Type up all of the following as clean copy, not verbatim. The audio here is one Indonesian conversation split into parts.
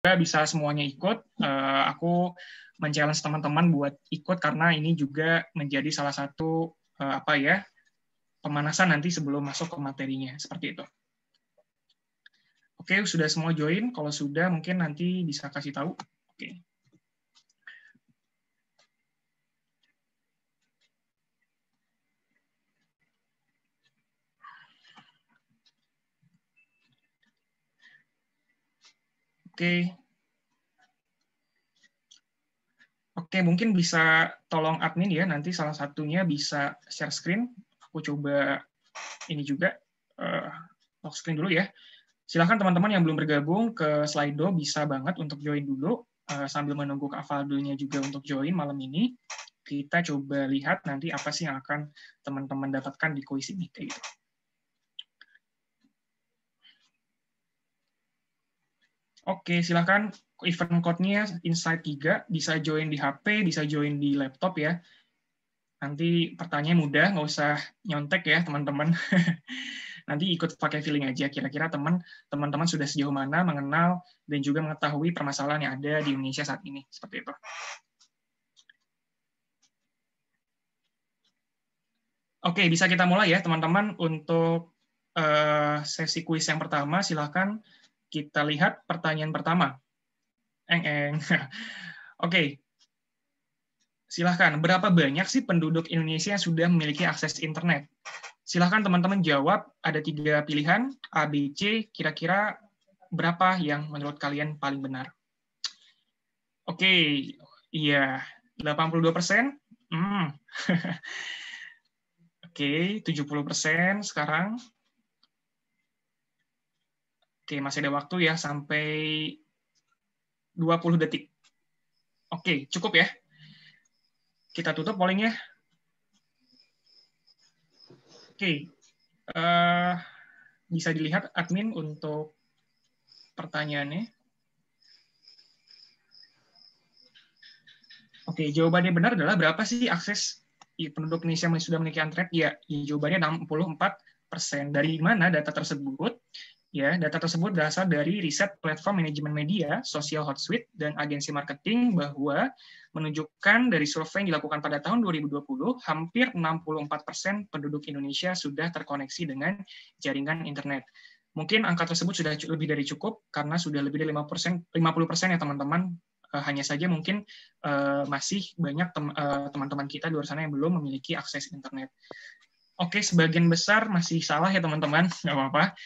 bisa semuanya ikut. Aku men-challenge teman-teman buat ikut karena ini juga menjadi salah satu pemanasan nanti sebelum masuk ke materinya, seperti itu. Oke, sudah semua join. Kalau sudah, mungkin nanti bisa kasih tahu. Oke. Oke, mungkin bisa tolong admin ya, nanti salah satunya bisa share screen. Aku coba ini juga, lock screen dulu ya. Silahkan teman-teman yang belum bergabung ke Slido bisa banget untuk join dulu, sambil menunggu Kak Valdo-nya juga untuk join malam ini. Kita coba lihat nanti apa sih yang akan teman-teman dapatkan di kuis ini. Kayak gitu. Oke, silahkan event code-nya Insight 3, bisa join di HP, bisa join di laptop ya. Nanti pertanyaan mudah, nggak usah nyontek ya teman-teman. Nanti ikut pakai feeling aja, kira-kira teman-teman sudah sejauh mana mengenal dan juga mengetahui permasalahan yang ada di Indonesia saat ini. Seperti itu. Oke, bisa kita mulai ya teman-teman. Untuk sesi kuis yang pertama, silahkan kita lihat pertanyaan pertama. Oke, silahkan. Berapa banyak sih penduduk Indonesia yang sudah memiliki akses internet? Silahkan teman-teman jawab. Ada 3 pilihan, A, B, C. Kira-kira berapa yang menurut kalian paling benar? Oke, iya. 82%. Oke, 70% sekarang. Oke, masih ada waktu ya, sampai 20 detik. Oke, cukup ya. Kita tutup pollingnya. Oke, bisa dilihat admin untuk pertanyaannya. Oke, jawabannya benar adalah berapa sih akses penduduk Indonesia yang sudah memiliki internet? Ya, jawabannya 64%. Dari mana data tersebut? Ya, data tersebut berasal dari riset platform manajemen media, Social Hotsuite, dan agensi marketing bahwa menunjukkan dari survei yang dilakukan pada tahun 2020, hampir 64% penduduk Indonesia sudah terkoneksi dengan jaringan internet. Mungkin angka tersebut sudah lebih dari cukup, karena sudah lebih dari 50% ya teman-teman. Hanya saja mungkin masih banyak teman-teman kita di luar sana yang belum memiliki akses internet. Oke, sebagian besar masih salah ya teman-teman, nggak apa-apa.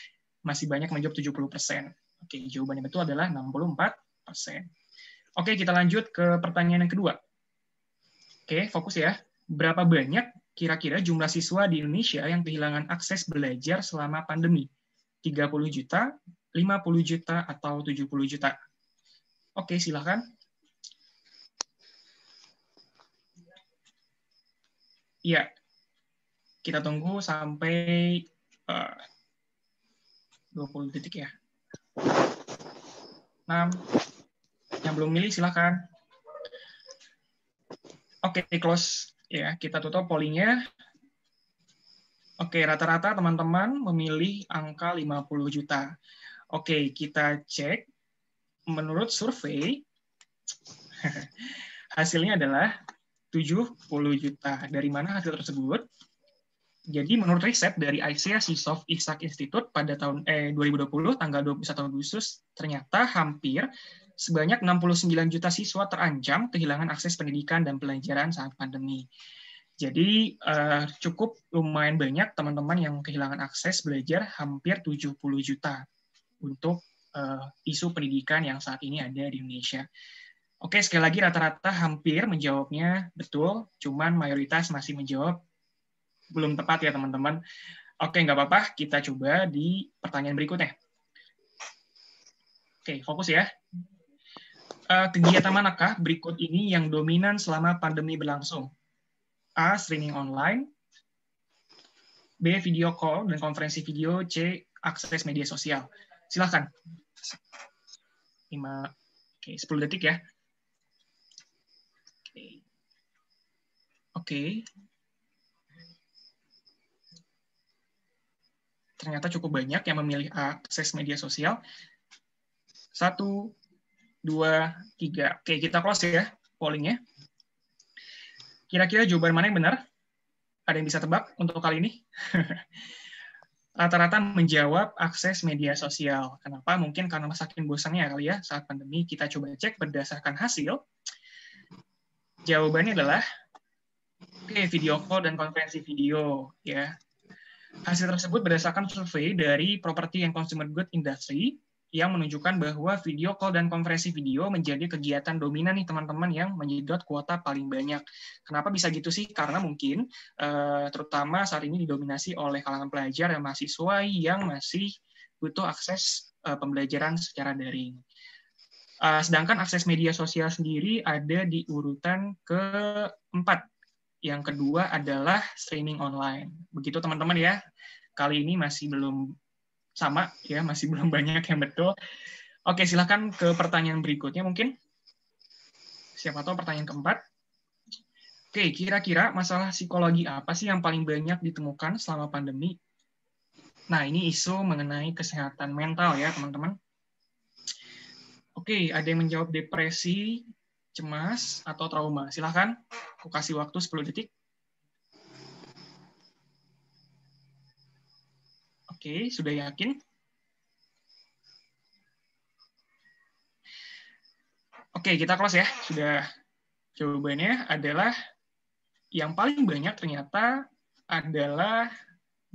Masih banyak menjawab 70%. Oke, jawabannya betul adalah 64%. Oke, kita lanjut ke pertanyaan yang kedua. Oke, fokus ya. Berapa banyak kira-kira jumlah siswa di Indonesia yang kehilangan akses belajar selama pandemi? 30 juta, 50 juta, atau 70 juta? Oke, silakan. Iya, kita tunggu sampai 20 detik ya. 6. Yang belum milih silakan. Oke, close ya. Kita tutup pollingnya. Oke, rata-rata teman-teman memilih angka 50 juta. Oke, kita cek. Menurut survei, hasilnya adalah 70 juta. Dari mana hasil tersebut? Jadi menurut riset dari ICEA Seasoft Isaac Institute pada tahun 2020, tanggal 21 Agustus, ternyata hampir sebanyak 69 juta siswa terancam kehilangan akses pendidikan dan pelajaran saat pandemi. Jadi cukup lumayan banyak teman-teman yang kehilangan akses belajar, hampir 70 juta untuk isu pendidikan yang saat ini ada di Indonesia. Oke, sekali lagi rata-rata hampir menjawabnya betul, cuman mayoritas masih menjawab belum tepat ya teman-teman. Oke, nggak apa-apa, kita coba di pertanyaan berikutnya. Oke, fokus ya. Kegiatan manakah berikut ini yang dominan selama pandemi berlangsung? A. Streaming online. B. Video call dan konferensi video. C. Akses media sosial. Silahkan. 10 detik ya. Oke. Ternyata cukup banyak yang memilih akses media sosial. 1, 2, 3. Oke, kita close ya pollingnya. Kira-kira jawaban mana yang benar? Ada yang bisa tebak untuk kali ini? Rata-rata menjawab akses media sosial. Kenapa? Mungkin karena saking bosannya kali ya saat pandemi. Kita coba cek berdasarkan hasil. Jawabannya adalah video call dan konferensi video ya. Hasil tersebut berdasarkan survei dari Property and Consumer Goods Industry yang menunjukkan bahwa video call dan konferensi video menjadi kegiatan dominan nih teman-teman yang menyedot kuota paling banyak. Kenapa bisa gitu sih? Karena mungkin terutama saat ini didominasi oleh kalangan pelajar dan mahasiswa yang masih butuh akses pembelajaran secara daring. Sedangkan akses media sosial sendiri ada di urutan keempat. Yang kedua adalah streaming online. Begitu teman-teman ya. Kali ini masih belum sama ya, masih belum banyak yang betul. Oke, silakan ke pertanyaan berikutnya mungkin. Siapa tahu pertanyaan keempat. Oke, kira-kira masalah psikologi apa sih yang paling banyak ditemukan selama pandemi? Nah, ini isu mengenai kesehatan mental ya, teman-teman. Oke, ada yang menjawab depresi, cemas, atau trauma. Silakan, aku kasih waktu 10 detik. Oke, sudah yakin? Oke, kita close ya. Sudah. Jawabannya adalah yang paling banyak ternyata adalah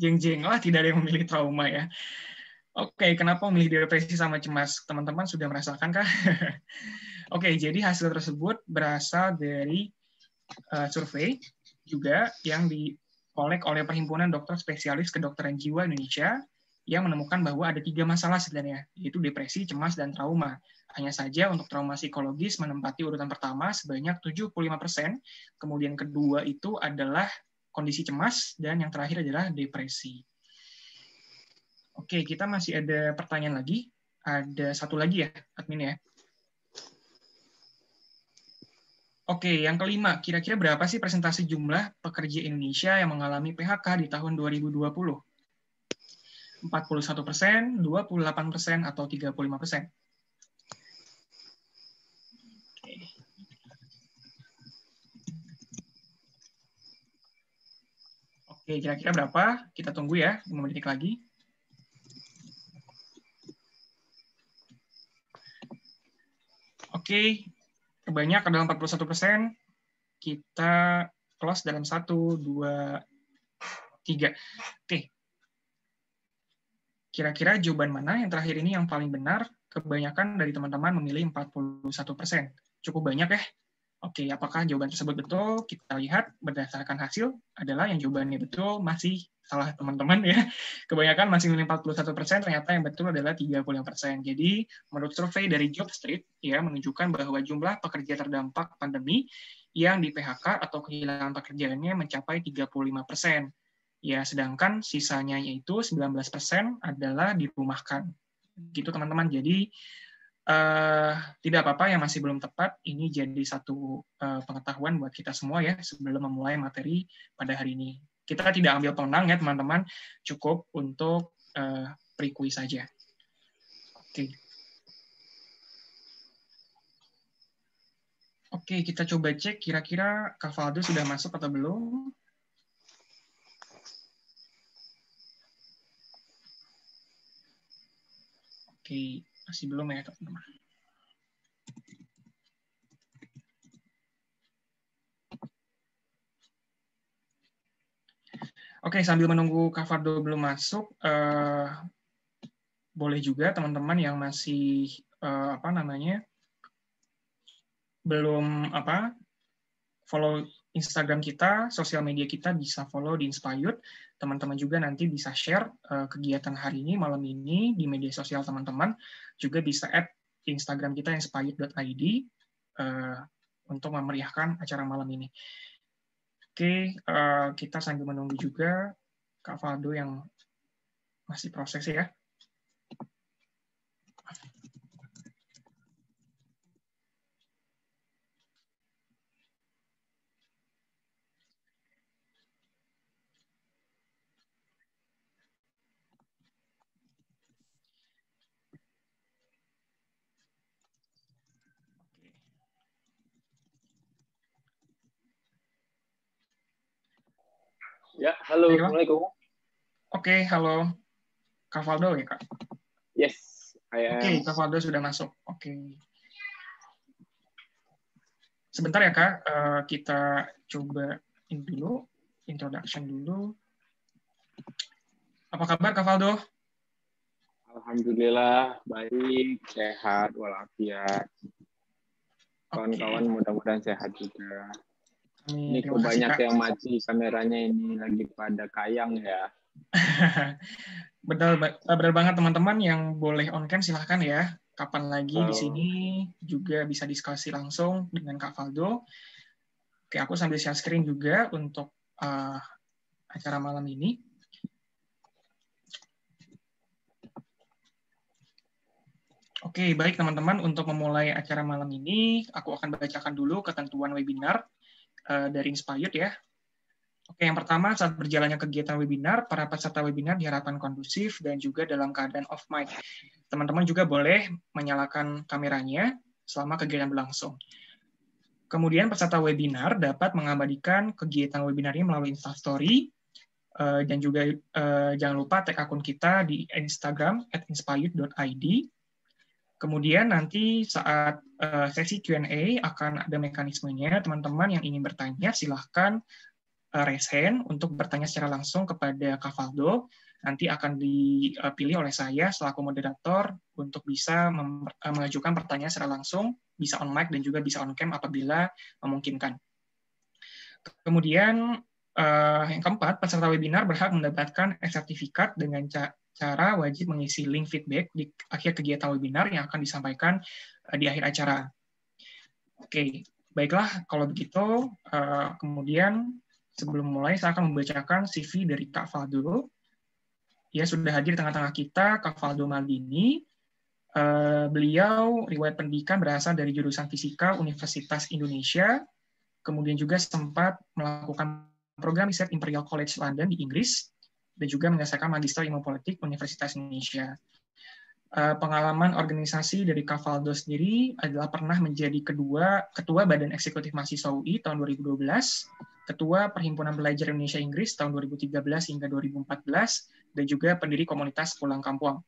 jeng-jeng lah, tidak ada yang memilih trauma ya. Oke, kenapa memilih depresi sama cemas? Teman-teman sudah merasakan kah? Oke, jadi hasil tersebut berasal dari survei juga yang dikolek oleh Perhimpunan Dokter Spesialis Kedokteran Jiwa Indonesia yang menemukan bahwa ada 3 masalah sebenarnya, yaitu depresi, cemas, dan trauma. Hanya saja untuk trauma psikologis menempati urutan pertama sebanyak 75%, kemudian kedua itu adalah kondisi cemas, dan yang terakhir adalah depresi. Oke, kita masih ada pertanyaan lagi. Ada satu lagi ya, admin ya. Oke, yang kelima, kira-kira berapa sih persentase jumlah pekerja Indonesia yang mengalami PHK di tahun 2020? 41%, 28%, atau 35%? Oke, kira-kira berapa? Kita tunggu ya, 5 menit lagi. Oke, terbanyak adalah 41%. Kita close dalam 1, 2, 3. Oke. Kira-kira jawaban mana yang terakhir ini yang paling benar? Kebanyakan dari teman-teman memilih 41%. Cukup banyak ya. Oke, apakah jawaban tersebut betul? Kita lihat berdasarkan hasil adalah yang jawabannya betul masih salah teman-teman ya. Kebanyakan masih memilih 41%, ternyata yang betul adalah 35%. Jadi, menurut survei dari Jobstreet ya menunjukkan bahwa jumlah pekerja terdampak pandemi yang di PHK atau kehilangan pekerjaannya mencapai 35%. Ya, sedangkan sisanya yaitu 19% adalah dirumahkan. Gitu teman-teman. Jadi tidak apa-apa yang masih belum tepat, ini jadi satu pengetahuan buat kita semua ya sebelum memulai materi pada hari ini. Kita tidak ambil pemenang ya teman-teman, cukup untuk pre-quiz saja. Oke. Oke, kita coba cek kira-kira Kak Faldo sudah masuk atau belum. Oke, masih belum ya teman-teman. Oke, sambil menunggu Kak Fardo belum masuk, boleh juga teman-teman yang masih belum follow Instagram kita, sosial media kita bisa follow di Inspired. Teman-teman juga nanti bisa share kegiatan hari ini, malam ini di media sosial teman-teman. Juga bisa add Instagram kita inspired.id untuk memeriahkan acara malam ini. Oke, kita sambil menunggu juga Kak Faldo yang masih proses ya. Ya, halo, Baiklah. Assalamualaikum. Oke, halo. Kak Valdo ya, Kak? Yes, I Oke, am. Kak Valdo sudah masuk. Oke. Sebentar ya, Kak. Kita coba ini dulu. Introduction dulu. Apa kabar, Kak Valdo? Alhamdulillah, baik, sehat, walafiat. Kawan-kawan Oke. mudah-mudahan sehat juga. Amin. Ini Terima kok kasih, banyak Kak. yang mati kameranya ini lagi pada kayang ya. Benar banget teman-teman yang boleh on cam silahkan ya. Kapan lagi di Oh, sini juga bisa diskusi langsung dengan Kak Valdo. Oke, aku sambil share screen juga untuk acara malam ini. Oke, baik teman-teman. Untuk memulai acara malam ini, aku akan bacakan dulu ketentuan webinar dari Inspired ya. Oke, yang pertama, saat berjalannya kegiatan webinar, para peserta webinar diharapkan kondusif dan juga dalam keadaan off mic. Teman-teman juga boleh menyalakan kameranya selama kegiatan berlangsung. Kemudian peserta webinar dapat mengabadikan kegiatan webinarnya melalui Instastory, dan juga jangan lupa tag akun kita di Instagram @inspired.id. Kemudian nanti saat sesi Q&A akan ada mekanismenya, teman-teman yang ingin bertanya silahkan raise hand untuk bertanya secara langsung kepada Kak Valdo. Nanti akan dipilih oleh saya selaku moderator untuk bisa mengajukan pertanyaan secara langsung, bisa on mic dan juga bisa on cam apabila memungkinkan. Kemudian yang keempat, peserta webinar berhak mendapatkan sertifikat dengan cara wajib mengisi link feedback di akhir kegiatan webinar yang akan disampaikan di akhir acara. Oke, baiklah kalau begitu. Kemudian sebelum mulai, saya akan membacakan CV dari Kak Valdo. Ya, sudah hadir di tengah-tengah kita, Kak Valdo Maldini. Beliau riwayat pendidikan berasal dari jurusan Fisika Universitas Indonesia, kemudian juga sempat melakukan program riset Imperial College London di Inggris, dan juga menyelesaikan Magister Ilmu Politik Universitas Indonesia. Pengalaman organisasi dari Kak Valdo sendiri adalah pernah menjadi Ketua Badan Eksekutif Mahasiswa UI tahun 2012, Ketua Perhimpunan Belajar Indonesia Inggris tahun 2013 hingga 2014, dan juga pendiri komunitas Pulang Kampung.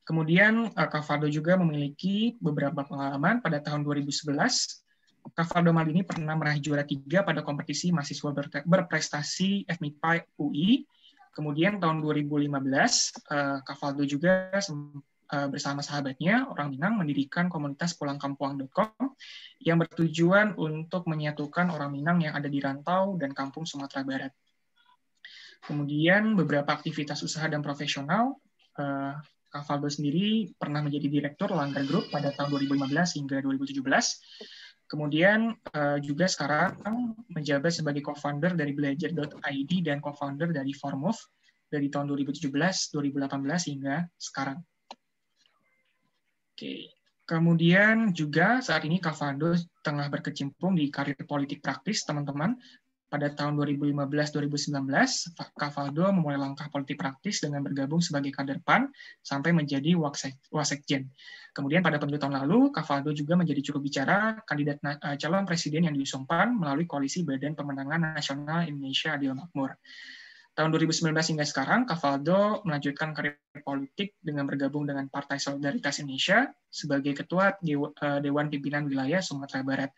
Kemudian Kak Valdo juga memiliki beberapa pengalaman. Pada tahun 2011, Kak Valdo Maldini pernah meraih juara 3 pada kompetisi mahasiswa berprestasi FMIPA UI. Kemudian tahun 2015, Kak Valdo juga bersama sahabatnya, orang Minang, mendirikan komunitas pulangkampuang.com yang bertujuan untuk menyatukan orang Minang yang ada di rantau dan kampung Sumatera Barat. Kemudian beberapa aktivitas usaha dan profesional, Kak Valdo sendiri pernah menjadi direktur Langgar Group pada tahun 2015 hingga 2017. Kemudian juga sekarang menjabat sebagai co-founder dari Belajar.id dan co-founder dari Formove dari tahun 2017, 2018 hingga sekarang. Oke. Kemudian juga saat ini Kak Valdo tengah berkecimpung di karir politik praktis, teman-teman. Pada tahun 2015-2019, Kak Valdo memulai langkah politik praktis dengan bergabung sebagai kader PAN sampai menjadi Wasekjen. Kemudian pada pemilu tahun lalu, Kak Valdo juga menjadi juru bicara kandidat calon presiden yang diusung PAN melalui koalisi Badan Pemenangan Nasional Indonesia Adil Makmur. Tahun 2019 hingga sekarang, Kak Valdo melanjutkan karir politik dengan bergabung dengan Partai Solidaritas Indonesia sebagai Ketua Dewan Pimpinan Wilayah Sumatera Barat.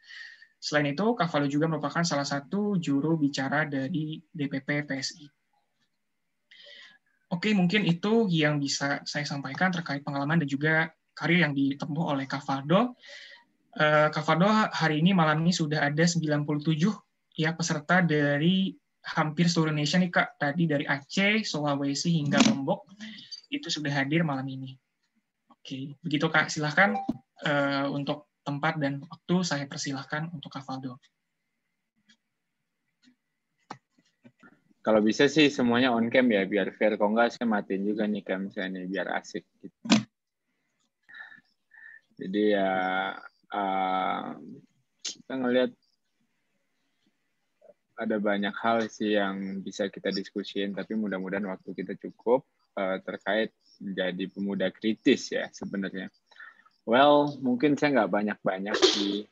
Selain itu, Kak Valdo juga merupakan salah satu juru bicara dari DPP PSI. Oke, mungkin itu yang bisa saya sampaikan terkait pengalaman dan juga karir yang ditempuh oleh Kak Valdo. Kak Valdo hari ini malam ini sudah ada 97 ya peserta dari hampir seluruh Indonesia nih Kak. Tadi dari Aceh, Sulawesi hingga Lombok itu sudah hadir malam ini. Oke, begitu Kak. Silahkan untuk tempat dan waktu saya persilahkan untuk Kak Valdo. kalau bisa sih semuanya on cam ya, biar fair. Kalau nggak, saya matiin juga nih cam saya nih, biar asik. Gitu. Jadi ya, kita ngelihat ada banyak hal sih yang bisa kita diskusiin, tapi mudah-mudahan waktu kita cukup terkait menjadi pemuda kritis ya sebenarnya. Well, mungkin saya nggak banyak-banyak sih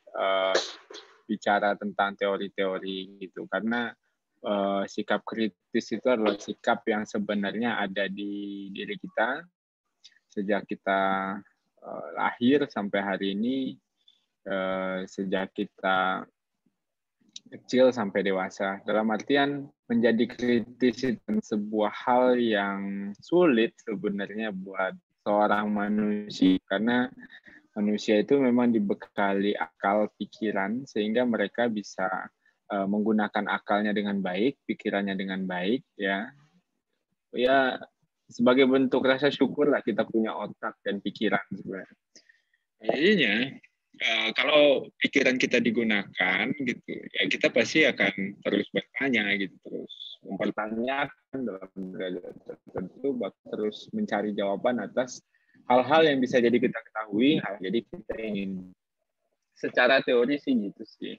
bicara tentang teori-teori gitu, karena sikap kritis itu adalah sikap yang sebenarnya ada di diri kita sejak kita lahir sampai hari ini, sejak kita kecil sampai dewasa. Dalam artian menjadi kritis itu sebuah hal yang sulit sebenarnya buat seorang manusia, karena manusia itu memang dibekali akal pikiran sehingga mereka bisa menggunakan akalnya dengan baik, pikirannya dengan baik, ya. Ya, sebagai bentuk rasa syukur lah kita punya otak dan pikiran sebenarnya. Jadinya kalau pikiran kita digunakan gitu, ya kita pasti akan terus bertanya gitu, terus mempertanyakan dalam derajat tertentu, bahkan terus mencari jawaban atas hal-hal yang bisa jadi kita ketahui, hal jadi kita ingin. Secara teori sih gitu sih.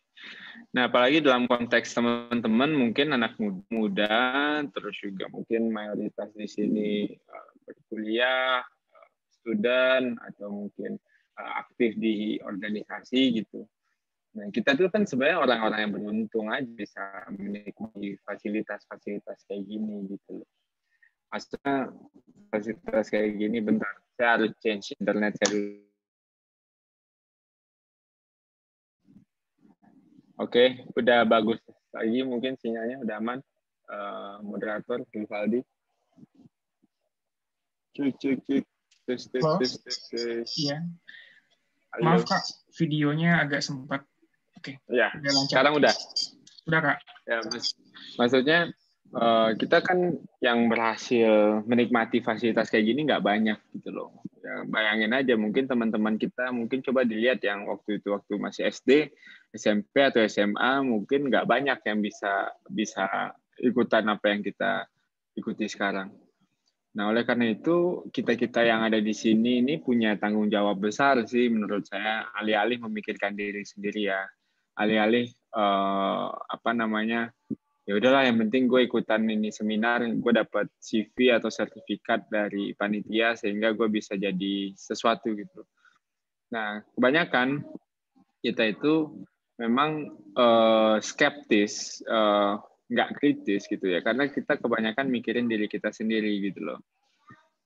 Nah, apalagi dalam konteks teman-teman, mungkin anak muda, terus juga mungkin mayoritas di sini berkuliah, student, atau mungkin aktif di organisasi gitu. Nah, kita tuh kan sebenarnya orang-orang yang beruntung aja bisa menikmati fasilitas-fasilitas kayak gini gitu loh. Maksudnya fasilitas kayak gini, bentar, saya harus change internet saya dulu. Oke, udah bagus lagi, mungkin sinyalnya udah aman. Moderator, Rivaldi. Cuk. Tes. Iya. Maaf Kak, videonya agak sempat. Oke. Ya, sekarang udah. Udah Kak. Ya, maksudnya kita kan yang berhasil menikmati fasilitas kayak gini nggak banyak gitu loh. Ya, bayangin aja, mungkin teman-teman kita mungkin coba dilihat yang waktu masih SD, SMP atau SMA, mungkin nggak banyak yang bisa ikutan apa yang kita ikuti sekarang. Nah, oleh karena itu, kita-kita yang ada di sini ini punya tanggung jawab besar sih menurut saya, alih-alih memikirkan diri sendiri ya. Alih-alih ya udahlah, yang penting gue ikutan ini seminar, gue dapat CV atau sertifikat dari panitia sehingga gue bisa jadi sesuatu gitu. Nah, kebanyakan kita itu memang skeptis, nggak kritis gitu ya, karena kita kebanyakan mikirin diri kita sendiri gitu loh.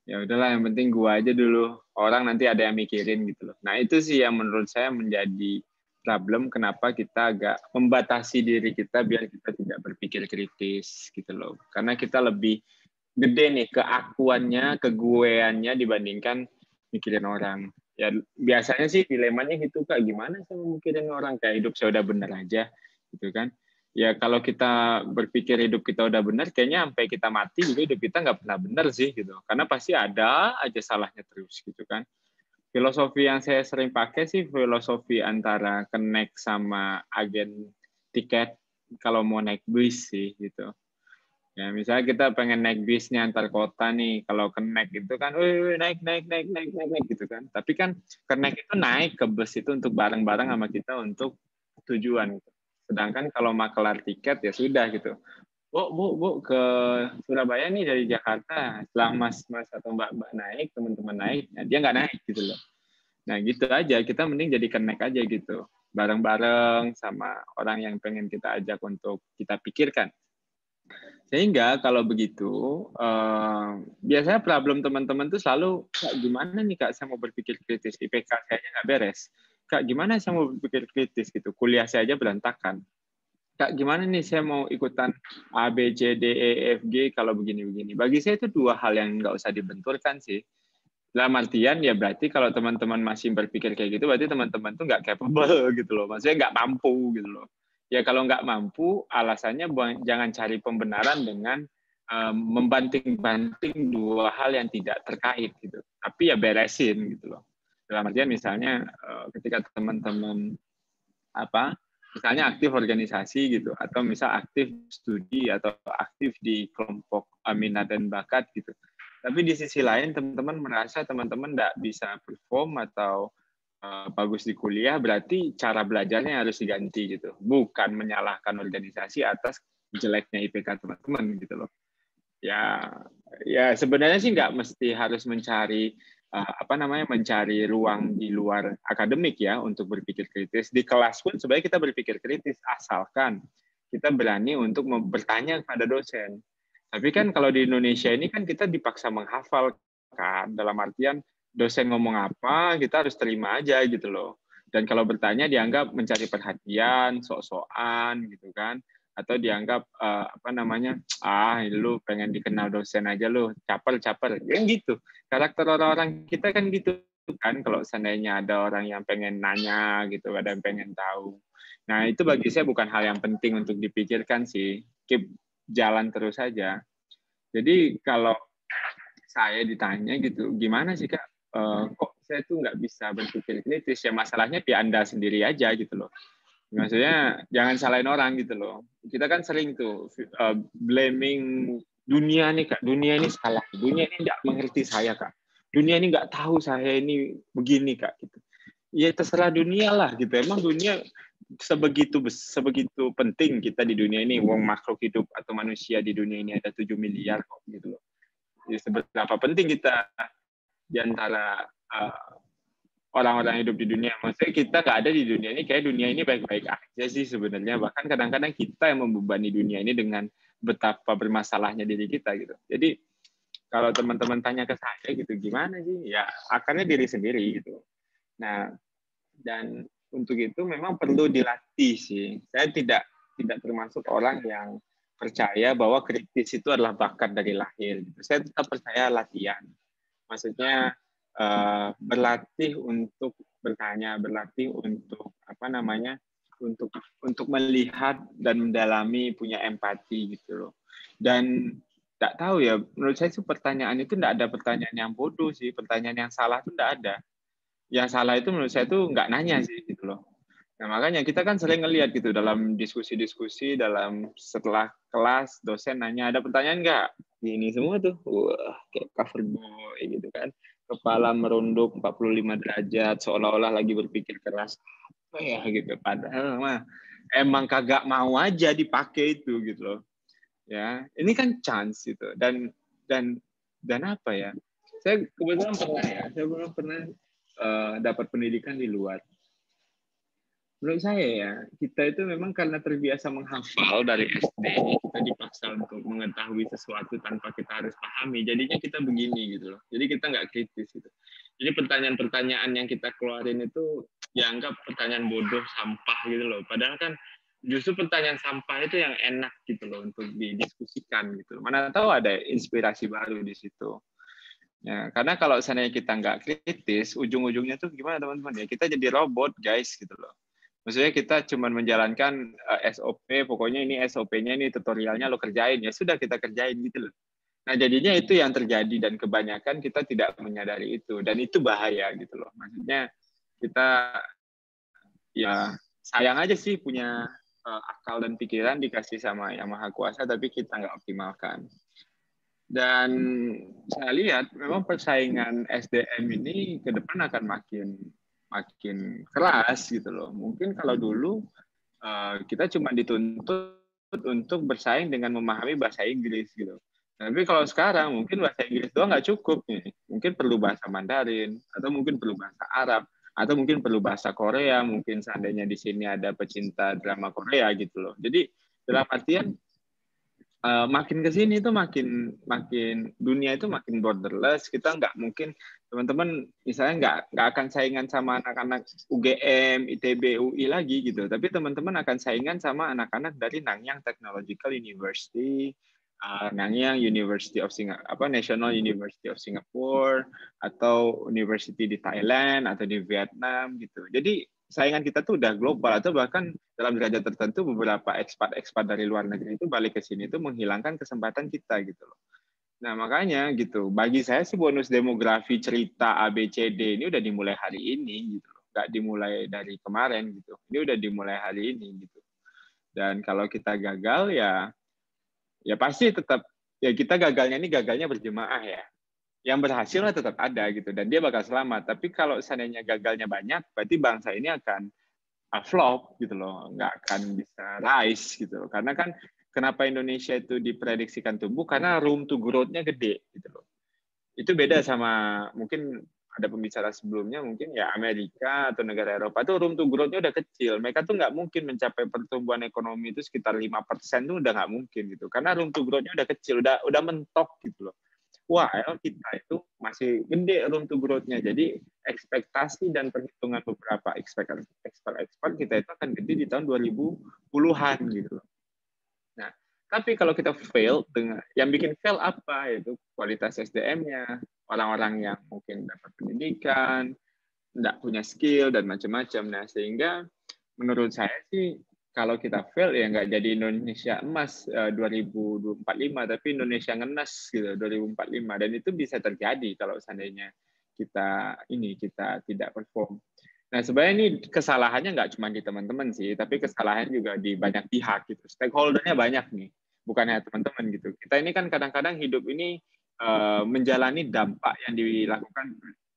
Ya udahlah, yang penting gua aja dulu, orang nanti ada yang mikirin gitu loh. Nah, itu sih yang menurut saya menjadi problem kenapa kita agak membatasi diri kita biar kita tidak berpikir kritis gitu loh. Karena kita lebih gede nih keakuannya, kegueannya dibandingkan mikirin orang. Ya biasanya sih dilemanya gitu, Kak, gimana sih mikirin orang, kayak hidup saya udah bener aja gitu kan. Ya kalau kita berpikir hidup kita udah benar, kayaknya sampai kita mati juga hidup kita nggak pernah benar sih gitu. Karena pasti ada aja salahnya terus gitu kan. Filosofi yang saya sering pakai sih filosofi antara connect sama agen tiket kalau mau naik bis sih gitu. Ya misalnya kita pengen naik bisnya antar kota nih, kalau connect itu kan, naik gitu kan. Tapi kan connect itu naik ke bus itu untuk bareng-bareng sama kita untuk tujuan gitu. Sedangkan kalau makelar tiket ya sudah gitu. Bu, ke Surabaya nih dari Jakarta. Setelah mas atau mbak naik, teman-teman naik, nah dia nggak naik gitu loh. Nah gitu aja, kita mending jadi connect aja gitu. Bareng-bareng sama orang yang pengen kita ajak untuk kita pikirkan. Sehingga kalau begitu, biasanya problem teman-teman tuh selalu, Kak, gimana nih Kak, saya mau berpikir kritis, IPK kayaknya nggak beres. Kak, gimana saya mau berpikir kritis gitu, kuliah saya aja berantakan. Kak, gimana nih saya mau ikutan A, B, C, D, E, F, G kalau begini-begini. Bagi saya itu dua hal yang nggak usah dibenturkan sih. Dalam artian ya berarti kalau teman-teman masih berpikir kayak gitu, berarti teman-teman tuh nggak capable gitu loh. Maksudnya nggak mampu gitu loh. Ya kalau nggak mampu, alasannya jangan cari pembenaran dengan membanting-banting dua hal yang tidak terkait gitu. Tapi ya beresin gitu loh. Dalam artian misalnya ketika teman-teman misalnya aktif organisasi gitu, atau misal aktif studi atau aktif di kelompok minat dan bakat gitu. Tapi di sisi lain teman-teman merasa teman-teman nggak bisa perform atau bagus di kuliah, berarti cara belajarnya harus diganti gitu. Bukan menyalahkan organisasi atas jeleknya IPK teman-teman gitu loh. Ya sebenarnya sih nggak mesti harus mencari mencari ruang di luar akademik ya untuk berpikir kritis. Di kelas pun sebenarnya kita berpikir kritis, asalkan kita berani untuk bertanya kepada dosen. Tapi kan kalau di Indonesia ini kan kita dipaksa menghafal kan, dalam artian dosen ngomong apa, kita harus terima aja gitu loh. Dan kalau bertanya dianggap mencari perhatian, sok-sokan gitu kan, atau dianggap apa namanya, lu pengen dikenal dosen aja lu, caper-caper, yang gitu. Karakter orang-orang kita kan gitu kan, kalau seandainya ada orang yang pengen nanya gitu, ada yang pengen tahu. Nah, itu bagi saya bukan hal yang penting untuk dipikirkan sih. Keep jalan terus saja. Jadi kalau saya ditanya gitu, gimana sih Kak, kok saya tuh nggak bisa berpikir kritis? Ya masalahnya di Anda sendiri aja gitu loh. Maksudnya jangan salahin orang gitu loh. Kita kan sering tuh blaming dunia nih Kak, dunia ini salah, dunia ini nggak mengerti saya Kak, dunia ini nggak tahu saya ini begini Kak. Gitu. Ya terserah dunia lah gitu. Emang dunia sebegitu penting kita di dunia ini, wong makhluk hidup atau manusia di dunia ini ada 7 miliar kok gitu loh. Jadi seberapa penting kita di antara orang-orang hidup di dunia. Maksudnya kita nggak ada di dunia ini, kayak dunia ini baik-baik aja sih sebenarnya. Bahkan kadang-kadang kita yang membebani dunia ini dengan betapa bermasalahnya diri kita gitu. Jadi kalau teman-teman tanya ke saya gitu, gimana sih? Ya akarnya diri sendiri gitu. Nah, dan untuk itu memang perlu dilatih sih. Saya tidak termasuk orang yang percaya bahwa kritis itu adalah bakat dari lahir. Saya tetap percaya latihan. Maksudnya berlatih untuk bertanya, berlatih untuk apa namanya, untuk melihat dan mendalami, punya empati gitu loh. Dan tidak tahu ya, menurut saya sih pertanyaan itu tidak ada pertanyaan yang bodoh sih, pertanyaan yang salah itu tidak ada. Yang salah itu menurut saya itu nggak nanya sih gitu loh. Nah makanya kita kan sering ngelihat gitu dalam diskusi-diskusi, dalam setelah kelas dosen nanya ada pertanyaan nggak? Ini semua tuh, wah kayak cover boy gitu kan, kepala merunduk 45 derajat, seolah-olah lagi berpikir keras apa ya gitu. Padahal mah emang kagak mau aja dipakai itu gitu loh. Ya ini kan chance gitu dan apa ya? Saya kebetulan pernah dapat pendidikan di luar. Menurut saya ya, kita itu memang karena terbiasa menghafal dari SD, kita dipaksa untuk mengetahui sesuatu tanpa kita harus pahami. Jadinya kita begini gitu loh. Jadi kita nggak kritis gitu. Jadi pertanyaan-pertanyaan yang kita keluarin itu dianggap pertanyaan bodoh, sampah gitu loh. Padahal kan justru pertanyaan sampah itu yang enak gitu loh untuk didiskusikan gitu. Mana tahu ada inspirasi baru di situ. Ya, karena kalau seandainya kita nggak kritis, ujung-ujungnya tuh gimana teman-teman ya? Kita jadi robot guys gitu loh. Maksudnya kita cuma menjalankan SOP, pokoknya ini SOP-nya ini tutorialnya lo kerjain, ya sudah kita kerjain gitu loh. Nah jadinya itu yang terjadi dan kebanyakan kita tidak menyadari itu dan itu bahaya gitu loh. Maksudnya kita ya sayang aja sih punya akal dan pikiran dikasih sama Yang Maha Kuasa tapi kita nggak optimalkan. Dan saya lihat memang persaingan SDM ini ke depan akan makin keras gitu loh. Mungkin kalau dulu kita cuma dituntut untuk bersaing dengan memahami bahasa Inggris gitu. Tapi kalau sekarang mungkin bahasa Inggris doang nggak cukup nih. Mungkin perlu bahasa Mandarin atau mungkin perlu bahasa Arab atau mungkin perlu bahasa Korea. Mungkin seandainya di sini ada pecinta drama Korea gitu loh. Jadi dalam artian makin ke sini itu makin dunia itu makin borderless. Kita nggak mungkin teman-teman misalnya nggak akan saingan sama anak-anak UGM, ITB, UI lagi gitu. Tapi teman-teman akan saingan sama anak-anak dari Nanyang Technological University, Nanyang University of National University of Singapore, atau University di Thailand atau di Vietnam gitu. Jadi saingan kita tuh udah global atau bahkan dalam derajat tertentu beberapa ekspat dari luar negeri itu balik ke sini itu menghilangkan kesempatan kita gitu loh. Nah makanya gitu, bagi saya sih bonus demografi cerita ABCD ini udah dimulai hari ini gitu loh, nggak dimulai dari kemarin gitu. Ini udah dimulai hari ini gitu. Dan kalau kita gagal ya pasti tetap ya kita gagalnya berjemaah ya. Yang berhasil tetap ada gitu dan dia bakal selamat. Tapi kalau seandainya gagalnya banyak, berarti bangsa ini akan flop gitu loh, nggak akan bisa rise gitu loh. Karena kan kenapa Indonesia itu diprediksikan tumbuh karena room to growth-nya gede gitu loh. Itu beda sama mungkin ada pembicara sebelumnya mungkin ya Amerika atau negara Eropa itu room to growth-nya udah kecil. Mereka tuh nggak mungkin mencapai pertumbuhan ekonomi itu sekitar 5% tuh udah nggak mungkin gitu. Karena room to growth-nya udah kecil, udah mentok gitu loh. Wah, kita itu masih gede room to growth-nya. Jadi ekspektasi dan perhitungan beberapa expert kita itu akan gede di tahun 2010-an gitu loh. Nah, tapi kalau kita fail, yang bikin fail apa? Yaitu kualitas SDM-nya, orang-orang yang mungkin dapat pendidikan, tidak punya skill, dan macam-macam. Nah, sehingga menurut saya sih, kalau kita fail, ya nggak jadi Indonesia emas 2045, tapi Indonesia ngenes gitu, 2045. Dan itu bisa terjadi kalau seandainya kita tidak perform. Nah, sebenarnya ini kesalahannya nggak cuma di teman-teman sih, tapi kesalahan juga di banyak pihak gitu. Stakeholder-nya banyak nih, bukannya teman-teman gitu. Kita ini kan kadang-kadang hidup ini menjalani dampak yang dilakukan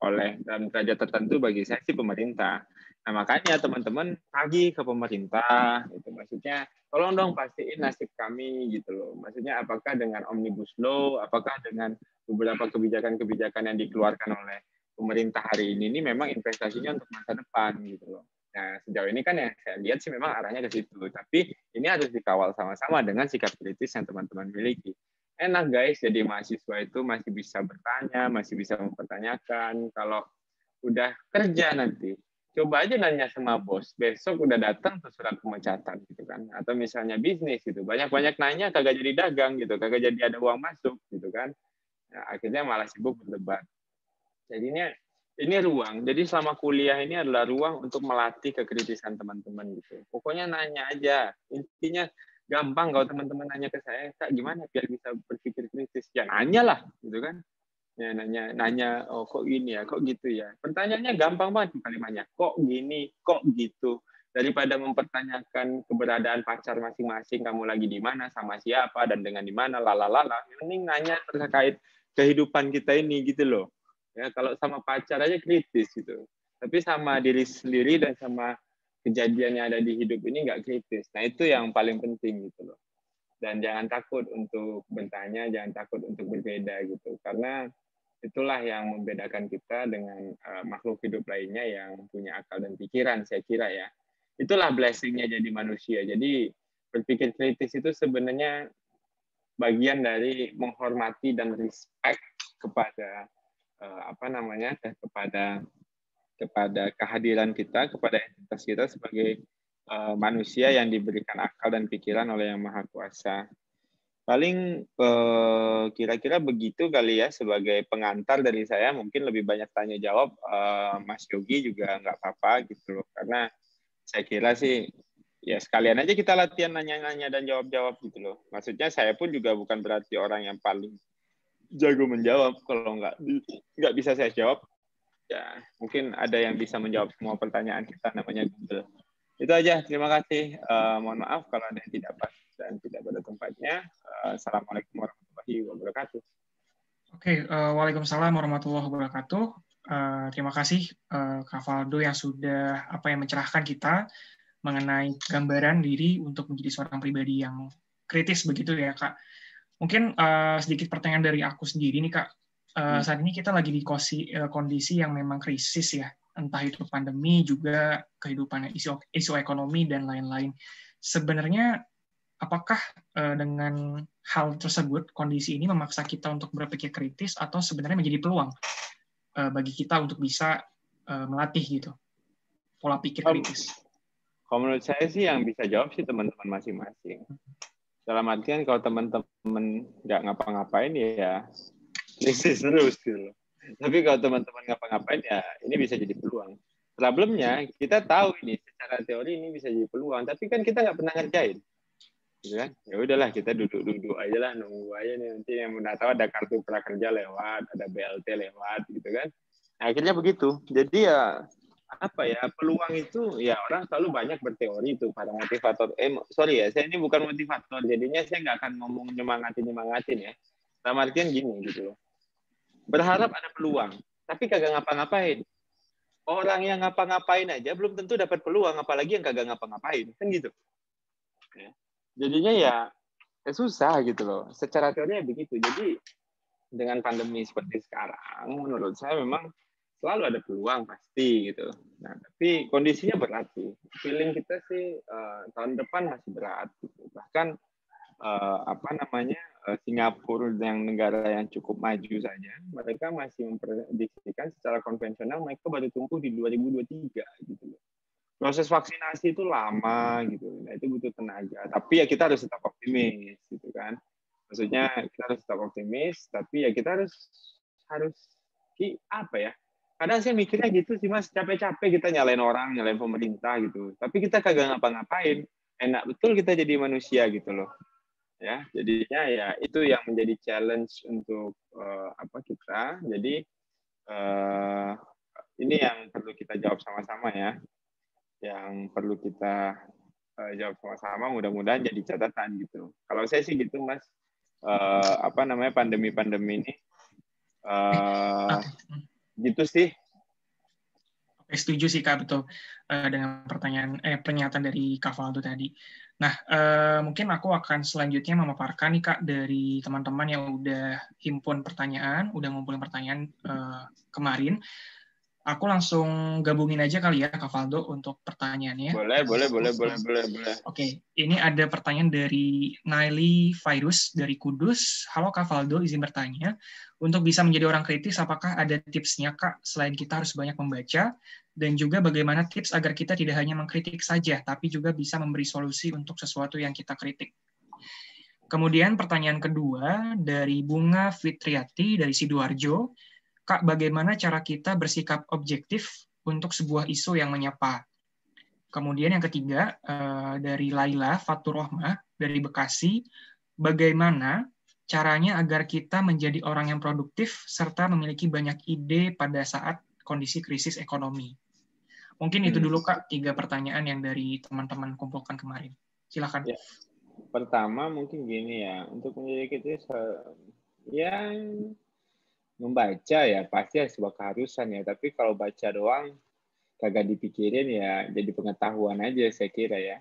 oleh dalam derajat tertentu bagi saya sih pemerintah. Nah, makanya teman-teman pagi ke pemerintah, itu maksudnya tolong dong pastiin nasib kami gitu loh. Maksudnya apakah dengan Omnibus Law, apakah dengan beberapa kebijakan-kebijakan yang dikeluarkan oleh pemerintah hari ini memang investasinya untuk masa depan gitu loh. Nah, sejauh ini kan yang saya lihat sih memang arahnya ke situ. Tapi ini harus dikawal sama-sama dengan sikap kritis yang teman-teman miliki. Enak guys, jadi mahasiswa itu masih bisa bertanya, masih bisa mempertanyakan. Kalau udah kerja nanti, coba aja nanya sama bos. Besok udah datang tuh surat pemecatan gitu kan. Atau misalnya bisnis gitu. Banyak-banyak nanya kagak jadi dagang gitu, kagak jadi ada uang masuk gitu kan. Nah, akhirnya malah sibuk berdebat. Jadi ini ruang. Jadi selama kuliah ini adalah ruang untuk melatih kekritisan teman-teman gitu. Pokoknya nanya aja. Intinya gampang kalau teman-teman nanya ke saya, Kak, gimana biar bisa berpikir kritis? Ya nanya lah, gitu kan. Ya nanya, oh kok gini ya, kok gitu ya. Pertanyaannya gampang banget kalimatnya. Kok gini, kok gitu. Daripada mempertanyakan keberadaan pacar masing-masing, kamu lagi di mana, sama siapa, dan dengan di mana, lalalala. Mending nanya terkait kehidupan kita ini gitu loh. Ya, kalau sama pacar aja kritis gitu. Tapi sama diri sendiri dan sama kejadian yang ada di hidup ini nggak kritis. Nah, itu yang paling penting gitu loh. Dan jangan takut untuk bertanya, jangan takut untuk berbeda gitu. Karena itulah yang membedakan kita dengan makhluk hidup lainnya yang punya akal dan pikiran, saya kira ya. Itulah blessing-nya jadi manusia. Jadi berpikir kritis itu sebenarnya bagian dari menghormati dan respect kepada kepada kehadiran kita, kepada entitas kita sebagai manusia yang diberikan akal dan pikiran oleh Yang Maha Kuasa. Paling kira-kira begitu kali ya sebagai pengantar dari saya. Mungkin lebih banyak tanya jawab, Mas Yogi juga nggak apa-apa gitu loh. Karena saya kira sih ya sekalian aja kita latihan nanya-nanya dan jawab-jawab gitu loh. Maksudnya saya pun juga bukan berarti orang yang paling jago menjawab. Kalau nggak bisa saya jawab, ya mungkin ada yang bisa menjawab semua pertanyaan kita, namanya Google. Itu aja, terima kasih. Mohon maaf kalau ada yang tidak pas dan tidak pada tempatnya. Assalamualaikum warahmatullahi wabarakatuh. Oke, waalaikumsalam warahmatullahi wabarakatuh. Terima kasih Kak Valdo yang sudah mencerahkan kita mengenai gambaran diri untuk menjadi seorang pribadi yang kritis begitu ya Kak. Mungkin sedikit pertanyaan dari aku sendiri nih Kak. Saat ini kita lagi di kondisi yang memang krisis ya, entah itu pandemi juga kehidupan isu ekonomi dan lain-lain. Sebenarnya apakah dengan hal tersebut kondisi ini memaksa kita untuk berpikir kritis atau sebenarnya menjadi peluang bagi kita untuk bisa melatih gitu pola pikir kritis? Kalau menurut saya sih yang bisa jawab sih teman-teman masing-masing. Dalam artian kalau teman-teman nggak ngapa-ngapain ya krisis terus gitu. Tapi kalau teman-teman ngapa-ngapain ya ini bisa jadi peluang. Problemnya kita tahu ini secara teori ini bisa jadi peluang, tapi kan kita nggak pernah ngerjain. Gitu kan? Ya udahlah kita duduk-duduk aja lah, nunggu aja nih nanti yang udah tahu ada kartu prakerja lewat, ada BLT lewat gitu kan. Nah, akhirnya begitu. Jadi ya peluang itu ya orang selalu banyak berteori itu para motivator. Sorry ya, saya ini bukan motivator, jadinya saya nggak akan ngomong nyemangatin ya. Dalam artian gini gitu loh. Berharap ada peluang, tapi kagak ngapa-ngapain. Orang yang ngapa-ngapain aja belum tentu dapat peluang, apalagi yang kagak ngapa-ngapain, kan gitu. Ya. Jadinya ya susah gitu loh. Secara teorinya begitu. Jadi dengan pandemi seperti sekarang, menurut saya memang selalu ada peluang pasti gitu. Nah, tapi kondisinya berat sih. Feeling kita sih tahun depan masih berat. Gitu. Bahkan Singapura yang negara yang cukup maju saja, mereka masih memprediksikan secara konvensional mereka baru tumbuh di 2023 gitu. Proses vaksinasi itu lama gitu, nah itu butuh tenaga. Tapi ya kita harus tetap optimis gitu kan. Maksudnya kita harus tetap optimis, tapi ya kita harus apa ya? Kadang saya mikirnya gitu sih Mas, capek-capek kita nyalain orang, nyalain pemerintah gitu. Tapi kita kagak ngapa-ngapain. Enak betul kita jadi manusia gitu loh. Ya, jadinya ya itu yang menjadi challenge untuk kita. Jadi ini yang perlu kita jawab sama-sama ya. Yang perlu kita jawab sama-sama, mudah-mudahan jadi catatan gitu. Kalau saya sih gitu Mas, pandemi ini gitu sih. Oke, setuju sih Kak, betul dengan pernyataan dari Kak Valdo tadi. Nah, mungkin aku akan selanjutnya memaparkan nih Kak dari teman-teman yang udah himpun pertanyaan, udah ngumpulin pertanyaan kemarin. Aku langsung gabungin aja kali ya Kak Valdo untuk pertanyaannya. Boleh. Oke, ini ada pertanyaan dari Naili Virus dari Kudus. Halo Kak Valdo, izin bertanya. Untuk bisa menjadi orang kritis, apakah ada tipsnya Kak selain kita harus banyak membaca? Dan juga bagaimana tips agar kita tidak hanya mengkritik saja, tapi juga bisa memberi solusi untuk sesuatu yang kita kritik. Kemudian pertanyaan kedua dari Bunga Fitriati dari Sidoarjo. Kak, bagaimana cara kita bersikap objektif untuk sebuah isu yang menyapa? Kemudian yang ketiga, dari Laila Fatur Rohmah dari Bekasi, bagaimana caranya agar kita menjadi orang yang produktif serta memiliki banyak ide pada saat kondisi krisis ekonomi? Mungkin itu dulu, Kak, 3 pertanyaan yang dari teman-teman kumpulkan kemarin. Silakan. Ya. Pertama mungkin gini ya, untuk menjadi kritis ya membaca ya pasti sebuah keharusan ya, tapi kalau baca doang kagak dipikirin ya jadi pengetahuan aja saya kira ya.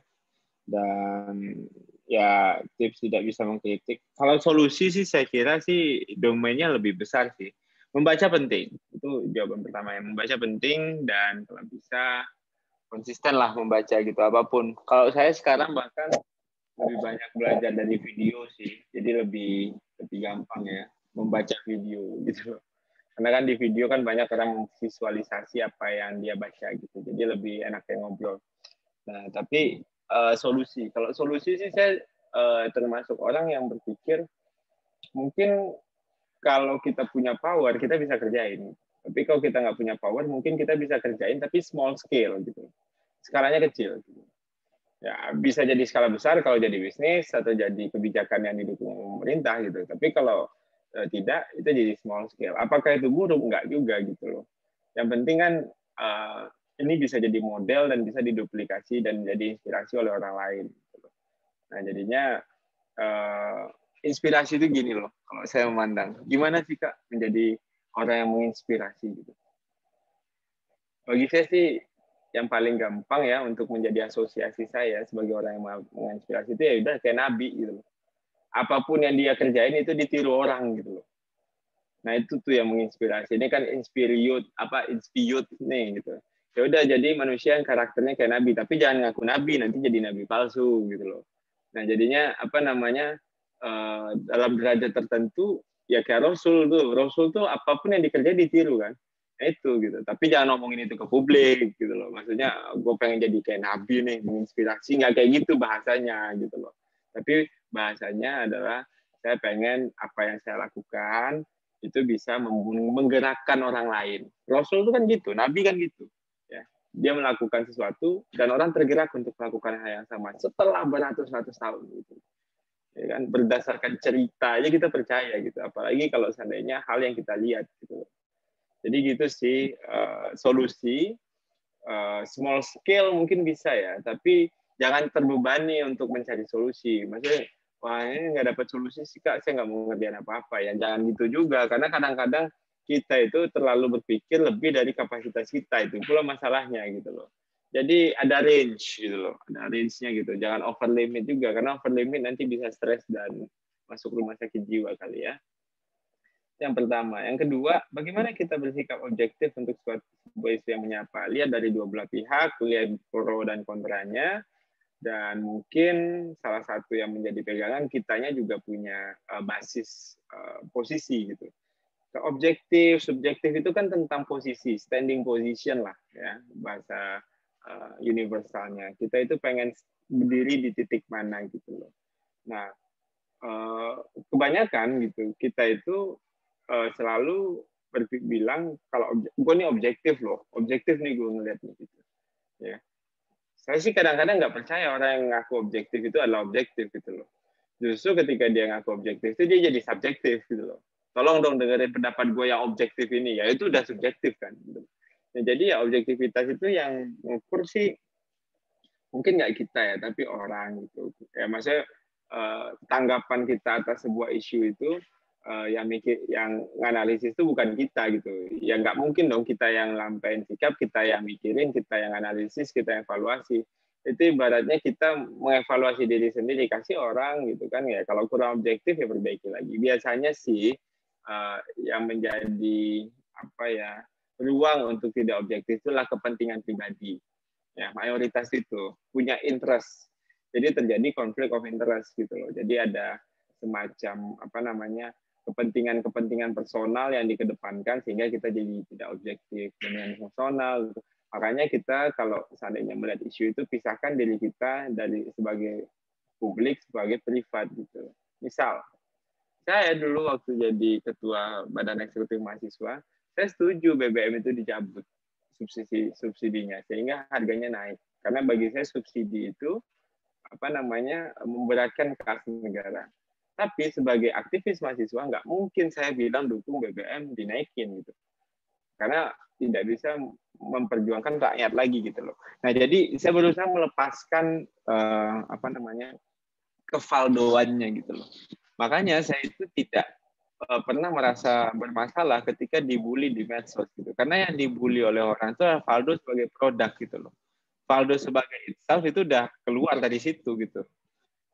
Dan ya tips tidak bisa mengkritik. Kalau solusi sih saya kira sih domainnya lebih besar sih. Membaca penting, itu jawaban pertama ya. Membaca penting dan kalau bisa konsisten lah membaca gitu apapun. Kalau saya sekarang bahkan lebih banyak belajar dari video sih, jadi lebih gampang ya membaca video gitu loh. Karena kan di video kan banyak orang visualisasi apa yang dia baca gitu, jadi lebih enak kayak ngobrol. Nah tapi kalau solusi sih saya termasuk orang yang berpikir mungkin kalau kita punya power kita bisa kerjain, tapi kalau kita nggak punya power mungkin kita bisa kerjain tapi small scale gitu, skalanya kecil gitu. Ya bisa jadi skala besar kalau jadi bisnis atau jadi kebijakan yang didukung pemerintah gitu. Tapi kalau tidak, itu jadi small scale. Apakah itu buruk? Enggak juga gitu loh. Yang penting kan ini bisa jadi model dan bisa diduplikasi dan jadi inspirasi oleh orang lain. Gitu. Nah jadinya inspirasi itu gini loh. Kalau saya memandang, gimana sih Kak menjadi orang yang menginspirasi gitu? Bagi saya sih yang paling gampang ya untuk menjadi asosiasi saya sebagai orang yang menginspirasi itu ya udah kayak nabi gitu loh. Apapun yang dia kerjain itu ditiru orang gitu loh. Nah itu tuh yang menginspirasi. Ini kan inspirit nih gitu. Ya udah jadi manusia yang karakternya kayak nabi, tapi jangan ngaku nabi nanti jadi nabi palsu gitu loh. Nah jadinya dalam derajat tertentu ya kayak Rasul tuh apapun yang dikerjain ditiru kan. Itu gitu, tapi jangan ngomongin itu ke publik gitu loh. Maksudnya gue pengen jadi kayak nabi nih, menginspirasi, nggak kayak gitu bahasanya gitu loh. Tapi bahasanya adalah saya pengen apa yang saya lakukan itu bisa menggerakkan orang lain. Rasul itu kan gitu, nabi kan gitu ya. Dia melakukan sesuatu dan orang tergerak untuk melakukan hal yang sama setelah beratus-ratus tahun gitu. Ya kan, berdasarkan cerita aja kita percaya gitu, apalagi kalau seandainya hal yang kita lihat gitu. Jadi gitu sih solusi small scale mungkin bisa ya, tapi jangan terbebani untuk mencari solusi. Maksudnya, wah ini nggak dapat solusi sih Kak, saya nggak mau ngerjain apa-apa ya. Jangan gitu juga, karena kadang-kadang kita itu terlalu berpikir lebih dari kapasitas kita, itu pula masalahnya gitu loh. Jadi ada range gitu loh, ada range-nya gitu. Jangan over limit juga, karena over limit nanti bisa stres dan masuk rumah sakit jiwa kali ya. Yang pertama. Yang kedua, bagaimana kita bersikap objektif untuk sebuah isu yang menyapa. Lihat dari dua belah pihak, lihat pro dan kontranya, dan mungkin salah satu yang menjadi pegangan kitanya juga punya basis posisi gitu. Objektif, subjektif itu kan tentang posisi, standing position lah ya bahasa universalnya. Kita itu pengen berdiri di titik mana gitu loh. Nah, kebanyakan gitu kita itu selalu bilang kalau gue nih objektif loh, objektif nih gue ngeliat nih gitu. Ya. Saya sih kadang-kadang nggak percaya orang yang ngaku objektif itu adalah objektif gitu loh. Justru ketika dia ngaku objektif itu dia jadi subjektif gitu loh. Tolong dong dengerin pendapat gue yang objektif ini, ya itu udah subjektif kan. Gitu. Nah, jadi ya objektivitas itu yang mengukur sih mungkin nggak kita ya, tapi orang gitu. Ya maksudnya tanggapan kita atas sebuah isu itu yang analisis itu bukan kita gitu. Ya nggak mungkin dong kita yang lampein sikap, kita yang mikirin, kita yang analisis, kita yang evaluasi. Itu ibaratnya kita mengevaluasi diri sendiri, kasih orang gitu kan ya. Kalau kurang objektif ya perbaiki lagi. Biasanya sih yang menjadi apa ya ruang untuk tidak objektif itulah kepentingan pribadi. Ya, mayoritas itu punya interest. Jadi terjadi konflik of interest gitu loh. Jadi ada semacam apa namanya kepentingan personal yang dikedepankan sehingga kita jadi tidak objektif dengan emosional. Makanya kita kalau seandainya melihat isu itu pisahkan diri kita dari sebagai publik sebagai privat gitu. Misal saya dulu waktu jadi ketua Badan Eksekutif Mahasiswa, saya setuju BBM itu dicabut subsidinya sehingga harganya naik. Karena bagi saya subsidi itu apa namanya memberatkan kas negara. Tapi sebagai aktivis mahasiswa nggak mungkin saya bilang dukung BBM dinaikin gitu. Karena tidak bisa memperjuangkan rakyat lagi gitu loh. Nah, jadi saya berusaha melepaskan apa namanya kevaldoannya gitu loh. Makanya saya itu tidak pernah merasa bermasalah ketika dibully di medsos gitu. Karena yang dibully oleh orang itu adalah Valdo sebagai produk gitu loh. Valdo sebagai itself itu udah keluar dari situ gitu.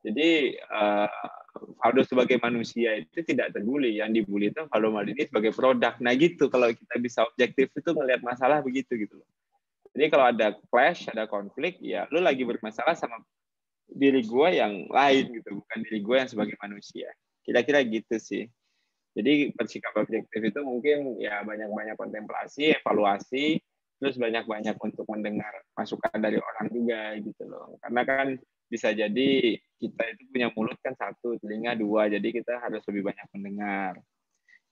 Jadi Valdo sebagai manusia itu tidak terbully. Yang dibully itu Valdo Maldini sebagai produk. Nah gitu kalau kita bisa objektif itu melihat masalah begitu gitu loh. Jadi kalau ada clash, ada konflik, ya lu lagi bermasalah sama diri gue yang lain gitu, bukan diri gue yang sebagai manusia. Kira-kira gitu sih. Jadi bersikap objektif itu mungkin ya banyak-banyak kontemplasi, evaluasi, terus banyak-banyak untuk mendengar masukan dari orang juga gitu loh. Karena kan bisa jadi kita itu punya mulut kan satu, telinga dua, jadi kita harus lebih banyak mendengar.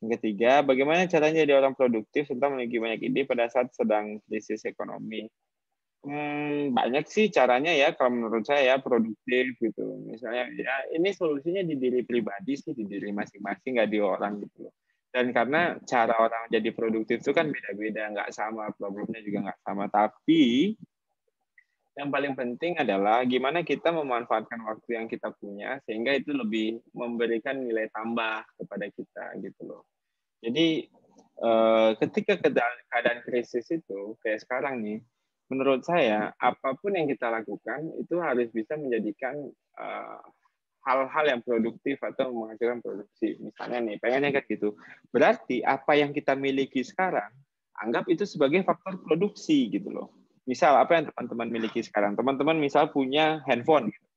Yang ketiga, bagaimana caranya jadi orang produktif serta memiliki banyak ide pada saat sedang krisis ekonomi? Banyak sih caranya ya kalau menurut saya ya produktif gitu. Misalnya ya ini solusinya di diri pribadi sih, di diri masing-masing, nggak di orang gitu loh. Dan karena cara orang jadi produktif itu kan beda-beda, nggak sama, problemnya juga nggak sama. Tapi yang paling penting adalah gimana kita memanfaatkan waktu yang kita punya sehingga itu lebih memberikan nilai tambah kepada kita gitu loh. Jadi ketika keadaan krisis itu kayak sekarang nih, menurut saya apapun yang kita lakukan itu harus bisa menjadikan hal-hal yang produktif atau menghasilkan produksi. Misalnya nih, pengennya kayak gitu. Berarti apa yang kita miliki sekarang, anggap itu sebagai faktor produksi gitu loh. Misal apa yang teman-teman miliki sekarang? Teman-teman misal punya handphone. Gitu.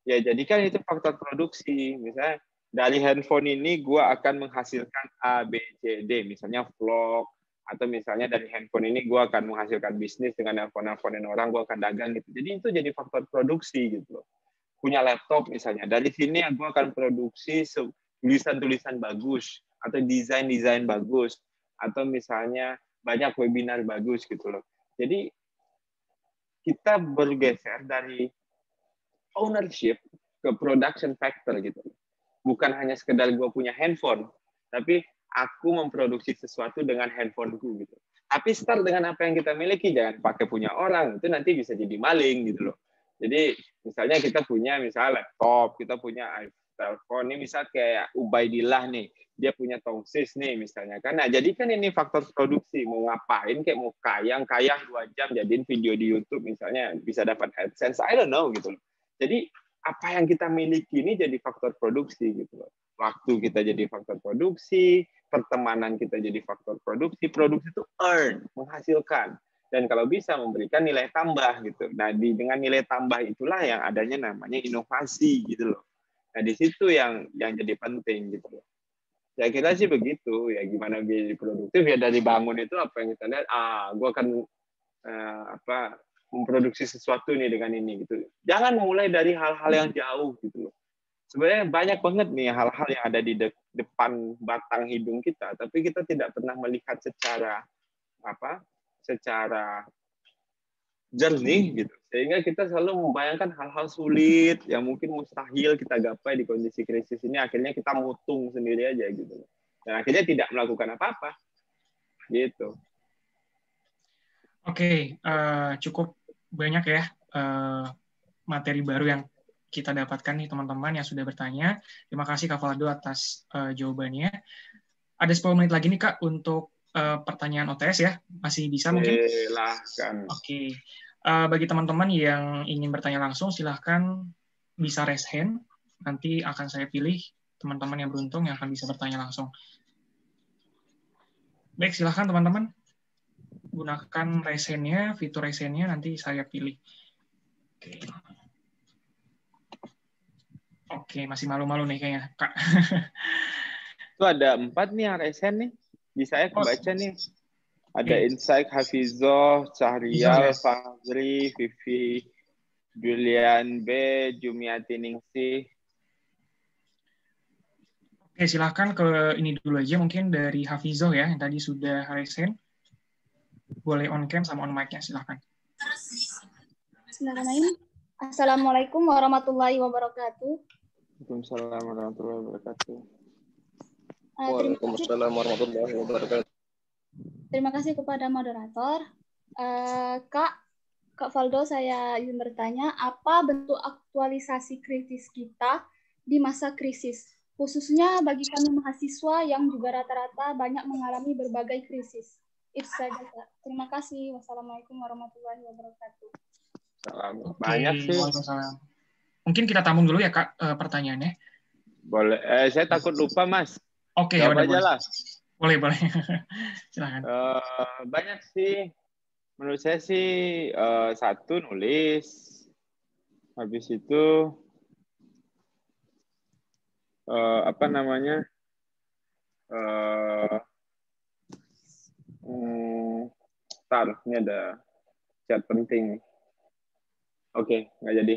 Ya jadikan itu faktor produksi. Misalnya dari handphone ini gue akan menghasilkan A, B, C, D. Misalnya vlog, atau misalnya dari handphone ini gue akan menghasilkan bisnis dengan nelfon-nelfonin orang, gue akan dagang gitu. Jadi itu jadi faktor produksi gitu loh. Punya laptop misalnya, dari sini gue akan produksi tulisan-tulisan bagus, atau desain-desain bagus, atau misalnya banyak webinar bagus gitu loh. Jadi kita bergeser dari ownership ke production factor gitu. Bukan hanya sekedar gue punya handphone, tapi aku memproduksi sesuatu dengan handphoneku gitu. Tapi start dengan apa yang kita miliki, jangan pakai punya orang, itu nanti bisa jadi maling gitu loh. Jadi misalnya kita punya misalnya laptop, kita punya iPhone, ini misal kayak Ubaidillah nih, dia punya tongsis nih misalnya kan. Nah, jadi kan ini faktor produksi, mau ngapain kayak mau kayang 2 jam jadiin video di YouTube misalnya bisa dapat AdSense, I don't know gitu loh. Jadi apa yang kita miliki ini jadi faktor produksi gitu loh. Waktu kita jadi faktor produksi, pertemanan kita jadi faktor produksi itu earn, menghasilkan. Dan kalau bisa memberikan nilai tambah gitu. Nah, dengan nilai tambah itulah yang adanya namanya inovasi gitu loh. Nah, di situ yang jadi penting gitu loh. Saya kira sih begitu ya, gimana biar produktif ya dari bangun itu apa yang kita lihat, gue akan memproduksi sesuatu nih dengan ini gitu. Jangan mulai dari hal-hal yang jauh gitu loh. Sebenarnya banyak banget nih hal-hal yang ada di depan batang hidung kita, tapi kita tidak pernah melihat secara jernih gitu. Sehingga kita selalu membayangkan hal-hal sulit yang mungkin mustahil kita gapai di kondisi krisis ini, akhirnya kita mutung sendiri aja gitu. Dan akhirnya tidak melakukan apa-apa. Gitu. Oke, cukup banyak ya materi baru yang kita dapatkan nih teman-teman yang sudah bertanya. Terima kasih Kak Valdo atas jawabannya. Ada 10 menit lagi nih Kak untuk pertanyaan OTS ya. Masih bisa mungkin? Silahkan. Oke. Bagi teman-teman yang ingin bertanya langsung, silahkan bisa raise hand. Nanti akan saya pilih teman-teman yang beruntung yang akan bisa bertanya langsung. Baik, silahkan teman-teman. Gunakan raise hand-nya, fitur raise hand-nya, nanti saya pilih. Oke, masih malu-malu nih kayaknya, Kak. Itu ada 4 nih yang resen nih. Di saya kebaca nih. Ada Insight, Hafizoh, Syahrial, Fahri, Vivi, Julian B, Jumiati Ningsih. Oke, silahkan ke ini dulu aja, mungkin dari Hafizoh ya, yang tadi sudah resen. Boleh on cam sama on mic-nya, silahkan. Bismillahirrahmanirrahim. Assalamualaikum warahmatullahi wabarakatuh. Waalaikumsalam warahmatullahi wabarakatuh. Waalaikumsalam warahmatullahi wabarakatuh. Terima kasih kepada moderator. Kak Valdo, saya ingin bertanya, apa bentuk aktualisasi kritis kita di masa krisis? Khususnya bagi kami mahasiswa yang juga rata-rata banyak mengalami berbagai krisis. Itu saja, Kak. Terima kasih. Wassalamualaikum warahmatullahi wabarakatuh. Banyak sih. Mungkin kita tampung dulu ya, Kak, pertanyaannya. Boleh. Saya takut lupa, Mas. Oke, ya udah, boleh. Lah. Boleh. Silakan. Banyak sih. Menurut saya sih, satu nulis. Habis itu ini ada chat penting. Oke, nggak jadi.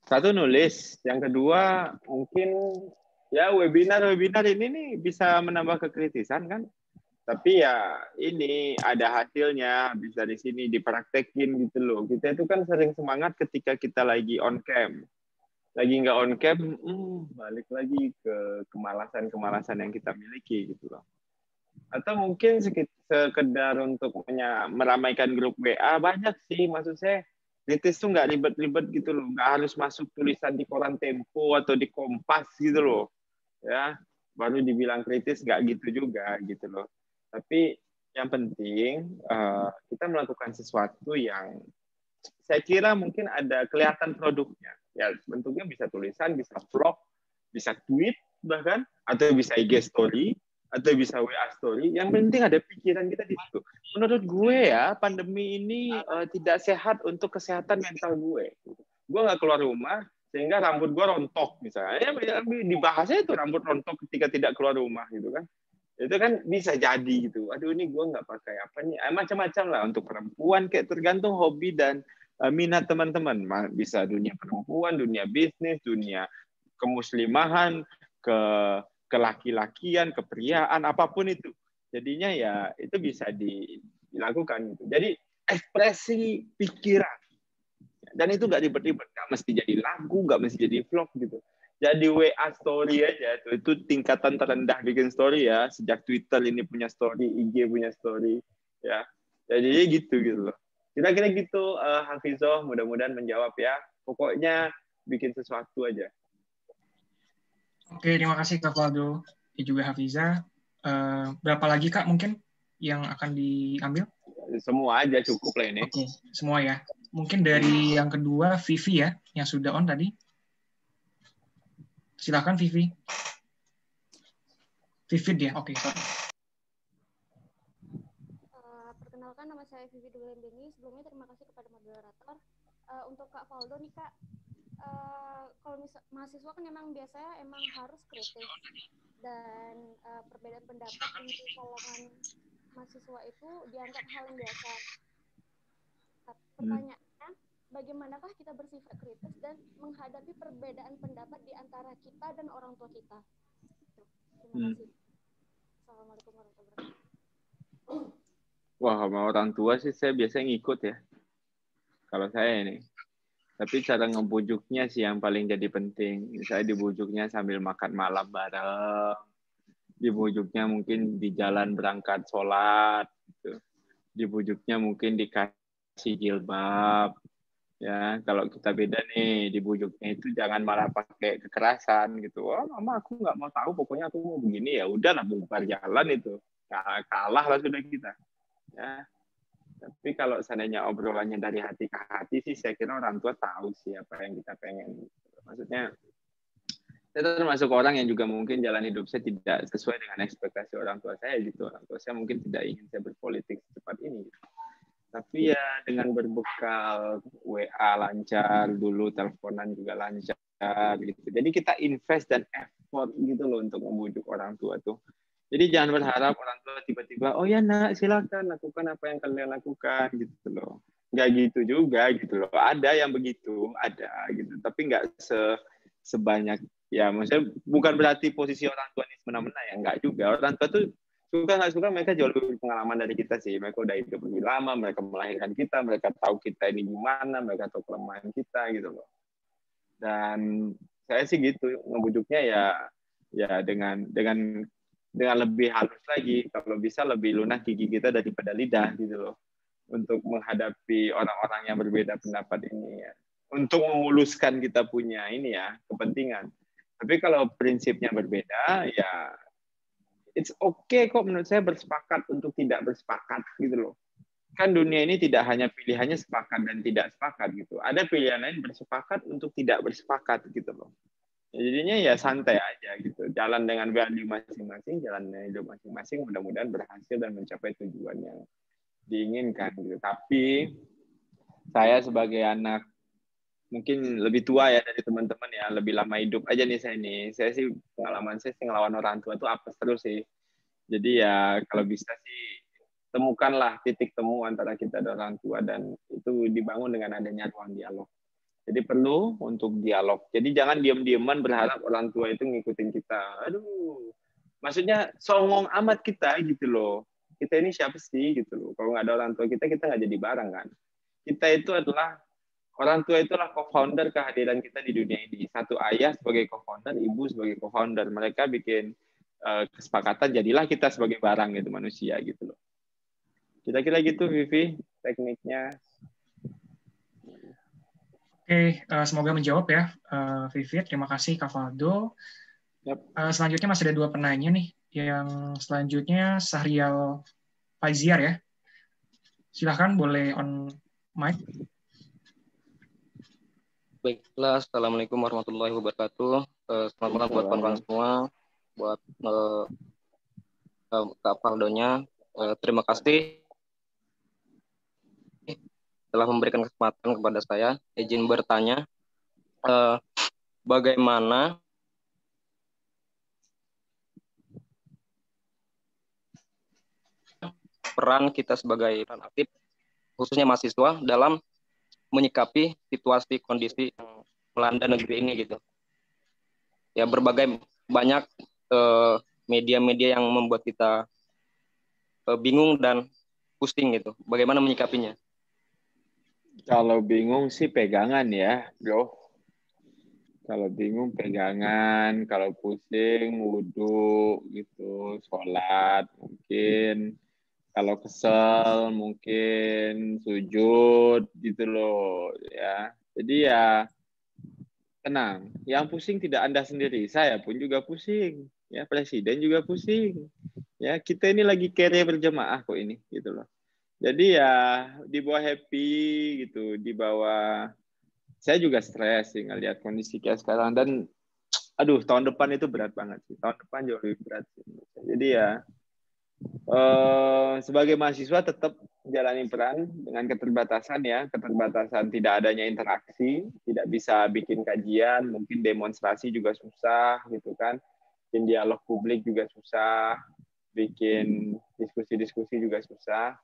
Satu nulis, yang kedua mungkin ya webinar ini nih bisa menambah kekritisan kan. Tapi ya ini ada hasilnya, bisa di sini dipraktekin gitu loh. Kita itu kan sering semangat ketika kita lagi on cam. Lagi nggak on cam, balik lagi ke kemalasan yang kita miliki gitu loh. Atau mungkin sekedar untuk meramaikan grup WA, banyak sih maksud saya. Kritis tuh nggak ribet-ribet gitu loh, nggak harus masuk tulisan di koran Tempo atau di Kompas gitu loh, ya baru dibilang kritis, nggak gitu juga gitu loh. Tapi yang penting kita melakukan sesuatu yang saya kira mungkin ada kelihatan produknya, ya bentuknya bisa tulisan, bisa vlog, bisa tweet bahkan, atau bisa IG story, atau bisa WA story, yang penting ada pikiran kita di situ. Menurut gue ya, pandemi ini tidak sehat untuk kesehatan mental gue. Gue nggak keluar rumah, sehingga rambut gue rontok misalnya. Ya, dibahasnya itu rambut rontok ketika tidak keluar rumah gitu kan. Itu kan bisa jadi gitu. Aduh ini gue nggak pakai apa nih. Macam-macam lah untuk perempuan, kayak tergantung hobi dan minat teman-teman. Bisa dunia perempuan, dunia bisnis, dunia kemuslimahan, kelaki-lakian, kepriaan, apapun itu. Jadinya ya itu bisa dilakukan. Gitu. Jadi ekspresi pikiran. Dan itu nggak ribet-ribet. Nggak mesti jadi lagu, nggak mesti jadi vlog gitu. Jadi WA story aja. Itu tingkatan terendah bikin story ya. Sejak Twitter ini punya story, IG punya story. Ya. Jadi gitu loh. Kira-kira gitu, Hafizoh. Mudah-mudahan menjawab ya. Pokoknya bikin sesuatu aja. Oke, terima kasih Kak Valdo dan juga Hafiza. Berapa lagi Kak mungkin yang akan diambil? Semua aja cukup lah ini. Oke, semua ya. Mungkin dari yang kedua Vivi ya, yang sudah on tadi. Silakan Vivi. Vivid ya, oke. Sorry. Perkenalkan, nama saya Vivi Dulendeni. Sebelumnya terima kasih kepada moderator. Untuk Kak Valdo nih Kak, kalau mahasiswa kan memang biasanya harus kritis, dan perbedaan pendapat di kalangan mahasiswa itu dianggap hal yang biasa. Pertanyaannya, bagaimanakah kita bersifat kritis dan menghadapi perbedaan pendapat di antara kita dan orang tua kita? Terima kasih. Assalamualaikum warahmatullahi wabarakatuh. Wah, sama orang tua sih saya biasanya ngikut ya. Kalau saya ini. Tapi cara ngebujuknya sih yang paling jadi penting. Saya dibujuknya sambil makan malam bareng. Dibujuknya mungkin di jalan berangkat sholat. Gitu. Dibujuknya mungkin dikasih jilbab. Ya, kalau kita beda nih, dibujuknya itu jangan malah pakai kekerasan gitu. Oh, mama aku nggak mau tahu, pokoknya aku mau begini, ya udahlah bubar jalan itu. Kalah lah sudah kita. Ya. Tapi kalau seandainya obrolannya dari hati ke hati sih, saya kira orang tua tahu sih apa yang kita pengen. Maksudnya, saya termasuk orang yang juga mungkin jalan hidup saya tidak sesuai dengan ekspektasi orang tua saya gitu. Orang tua saya mungkin tidak ingin saya berpolitik secepat ini. Tapi ya dengan berbekal WA lancar, dulu teleponan juga lancar gitu. Jadi kita invest dan effort gitu loh untuk membujuk orang tua tuh. Jadi jangan berharap orang tua tiba-tiba, oh ya nak silakan lakukan apa yang kalian lakukan gitu loh. Nggak gitu juga gitu loh. Ada yang begitu, ada gitu. Tapi nggak sebanyak, ya maksudnya bukan berarti posisi orang tua ini semena-mena ya, nggak juga. Orang tua tuh suka nggak suka mereka jauh lebih pengalaman dari kita sih. Mereka udah hidup lebih lama, mereka melahirkan kita, mereka tahu kita ini gimana, mereka tahu kelemahan kita gitu loh. Dan saya sih gitu, ngebujuknya ya dengan lebih halus lagi, kalau bisa lebih lunak gigi kita daripada lidah gitu loh, untuk menghadapi orang-orang yang berbeda pendapat ini ya, untuk memuluskan kita punya ini ya kepentingan. Tapi kalau prinsipnya berbeda ya it's okay kok menurut saya bersepakat untuk tidak bersepakat gitu loh. Kan dunia ini tidak hanya pilihannya sepakat dan tidak sepakat gitu, ada pilihan lain bersepakat untuk tidak bersepakat gitu loh. Jadinya ya santai aja gitu. Jalan dengan value masing-masing, jalan dengan hidup masing-masing, mudah-mudahan berhasil dan mencapai tujuan yang diinginkan gitu. Tapi saya sebagai anak mungkin lebih tua ya dari teman-teman ya, lebih lama hidup aja nih saya nih. Saya sih pengalaman saya sih ngelawan orang tua itu apes terus sih. Jadi ya kalau bisa sih temukanlah titik temu antara kita dan orang tua, dan itu dibangun dengan adanya ruang dialog. Jadi perlu untuk dialog. Jadi jangan diam-diaman berharap orang tua itu ngikutin kita. Aduh, maksudnya songong amat kita gitu loh. Kita ini siapa sih gitu loh. Kalau nggak ada orang tua kita nggak jadi barang kan. Kita itu adalah, orang tua itulah co-founder kehadiran kita di dunia ini. Satu ayah sebagai co-founder, ibu sebagai co-founder. Mereka bikin kesepakatan, jadilah kita sebagai barang gitu, manusia gitu loh. Kira-kira gitu Vivi tekniknya. Oke, semoga menjawab ya, Vivi. Terima kasih, Kak Valdo. Yep. Selanjutnya masih ada 2 penanya nih. Yang selanjutnya Sahrial Faiziar ya. Silahkan, boleh on mic. Baiklah, Assalamualaikum warahmatullahi wabarakatuh. Selamat malam buat kawan-kawan semua, buat Kak Valdonya. Terima kasih telah memberikan kesempatan kepada saya. Izin bertanya, bagaimana peran kita sebagai peran aktif, khususnya mahasiswa, dalam menyikapi situasi kondisi yang melanda negeri ini gitu. Ya, berbagai banyak media-media yang membuat kita bingung dan pusing gitu. Bagaimana menyikapinya? Kalau bingung sih pegangan ya, bro. Kalau bingung pegangan, kalau pusing wudhu gitu, sholat mungkin. Kalau kesel mungkin sujud gitu loh ya. Jadi ya tenang. Yang pusing tidak Anda sendiri, saya pun juga pusing. Ya, presiden juga pusing. Ya, kita ini lagi carry berjemaah kok ini gitu loh. Jadi ya dibawa happy gitu, dibawa. Saya juga stres sih ngelihat kondisi kayak sekarang, dan aduh, tahun depan itu berat banget sih. Tahun depan jauh lebih berat sih. Jadi ya, sebagai mahasiswa tetap jalani peran dengan keterbatasan ya, keterbatasan tidak adanya interaksi, tidak bisa bikin kajian, mungkin demonstrasi juga susah gitu kan, bikin dialog publik juga susah, bikin diskusi-diskusi juga susah.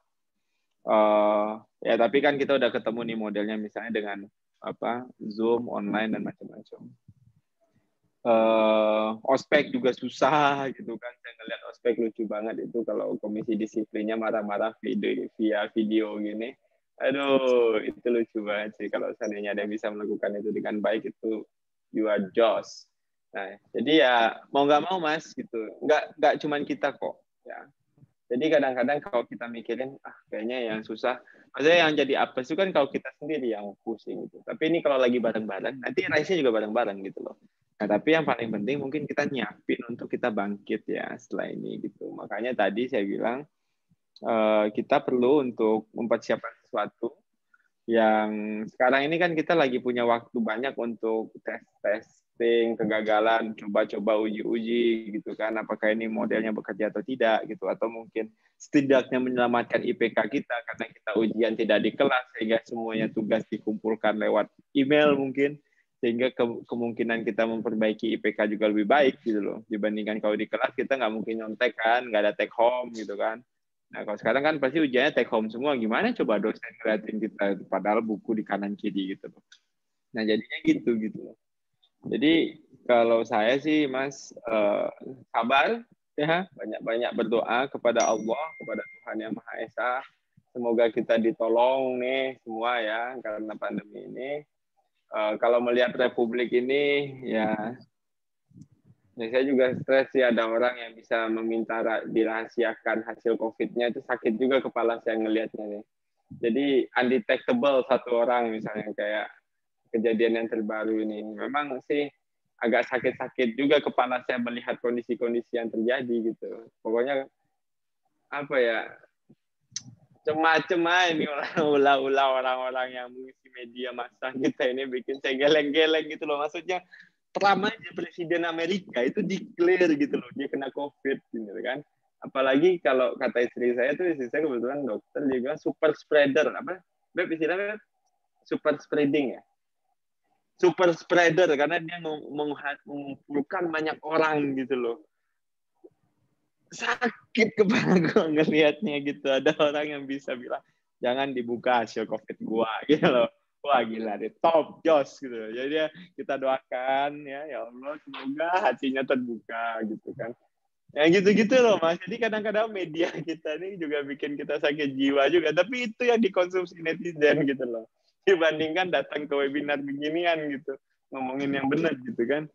Ya tapi kan kita udah ketemu nih modelnya misalnya dengan apa Zoom, online dan macam-macam. Ospek juga susah gitu kan. Saya ngeliat ospek lucu banget itu kalau komisi disiplinnya marah-marah via video gini. Aduh, itu lucu banget sih kalau seandainya ada yang bisa melakukan itu dengan baik itu you are Joss. Nah, jadi ya mau nggak mau Mas gitu. Nggak cuman kita kok ya. Jadi kadang-kadang kalau kita mikirin, kayaknya yang susah, maksudnya yang jadi apa itu kan kalau kita sendiri yang pusing gitu. Tapi ini kalau lagi bareng-bareng, nanti race-nya juga bareng-bareng gitu loh. Nah, tapi yang paling penting mungkin kita nyiapin untuk kita bangkit ya setelah ini gitu. Makanya tadi saya bilang kita perlu untuk mempersiapkan sesuatu yang sekarang ini kan kita lagi punya waktu banyak untuk testing, kegagalan, coba-coba uji-uji gitu kan, apakah ini modelnya bekerja atau tidak gitu, atau mungkin setidaknya menyelamatkan IPK kita karena kita ujian tidak di kelas sehingga semuanya tugas dikumpulkan lewat email mungkin, sehingga kemungkinan kita memperbaiki IPK juga lebih baik gitu loh, dibandingkan kalau di kelas kita nggak mungkin nyontek kan, nggak ada take home gitu kan. Nah, kalau sekarang kan pasti ujiannya take home semua. Gimana coba dosen ngeliatin kita, padahal buku di kanan kiri gitu loh. Nah, jadinya gitu. Jadi, kalau saya sih, Mas, sabar, ya, banyak-banyak berdoa kepada Allah, kepada Tuhan Yang Maha Esa. Semoga kita ditolong nih semua ya, karena pandemi ini. Kalau melihat Republik ini, ya saya juga stres sih ada orang yang bisa meminta dirahasiakan hasil COVID-nya, itu sakit juga kepala saya ngelihatnya nih. Jadi undetectable satu orang misalnya kayak kejadian yang terbaru ini. Memang sih agak sakit-sakit juga kepala saya melihat kondisi-kondisi yang terjadi gitu. Pokoknya apa ya, cema-cema ini ulah-ulah orang-orang yang mengisi media massa kita ini bikin saya geleng-geleng gitu loh. Maksudnya pertamanya Presiden Amerika itu declare gitu loh, dia kena COVID gitu kan. Apalagi kalau kata istri saya tuh, istri saya kebetulan dokter, dia bilang super spreader, apa? Beb, istilahnya super spreading ya. Super spreader, karena dia mengumpulkan banyak orang gitu loh. Sakit kepala gue ngelihatnya gitu. Ada orang yang bisa bilang, jangan dibuka hasil COVID gua gitu loh. Wah gila deh, top Joss gitu. Jadi ya kita doakan ya Allah semoga hatinya terbuka gitu kan. Ya gitu-gitu loh Mas. Jadi kadang-kadang media kita ini juga bikin kita sakit jiwa juga. Tapi itu yang dikonsumsi netizen gitu loh. Dibandingkan datang ke webinar beginian gitu. Ngomongin yang benar gitu kan.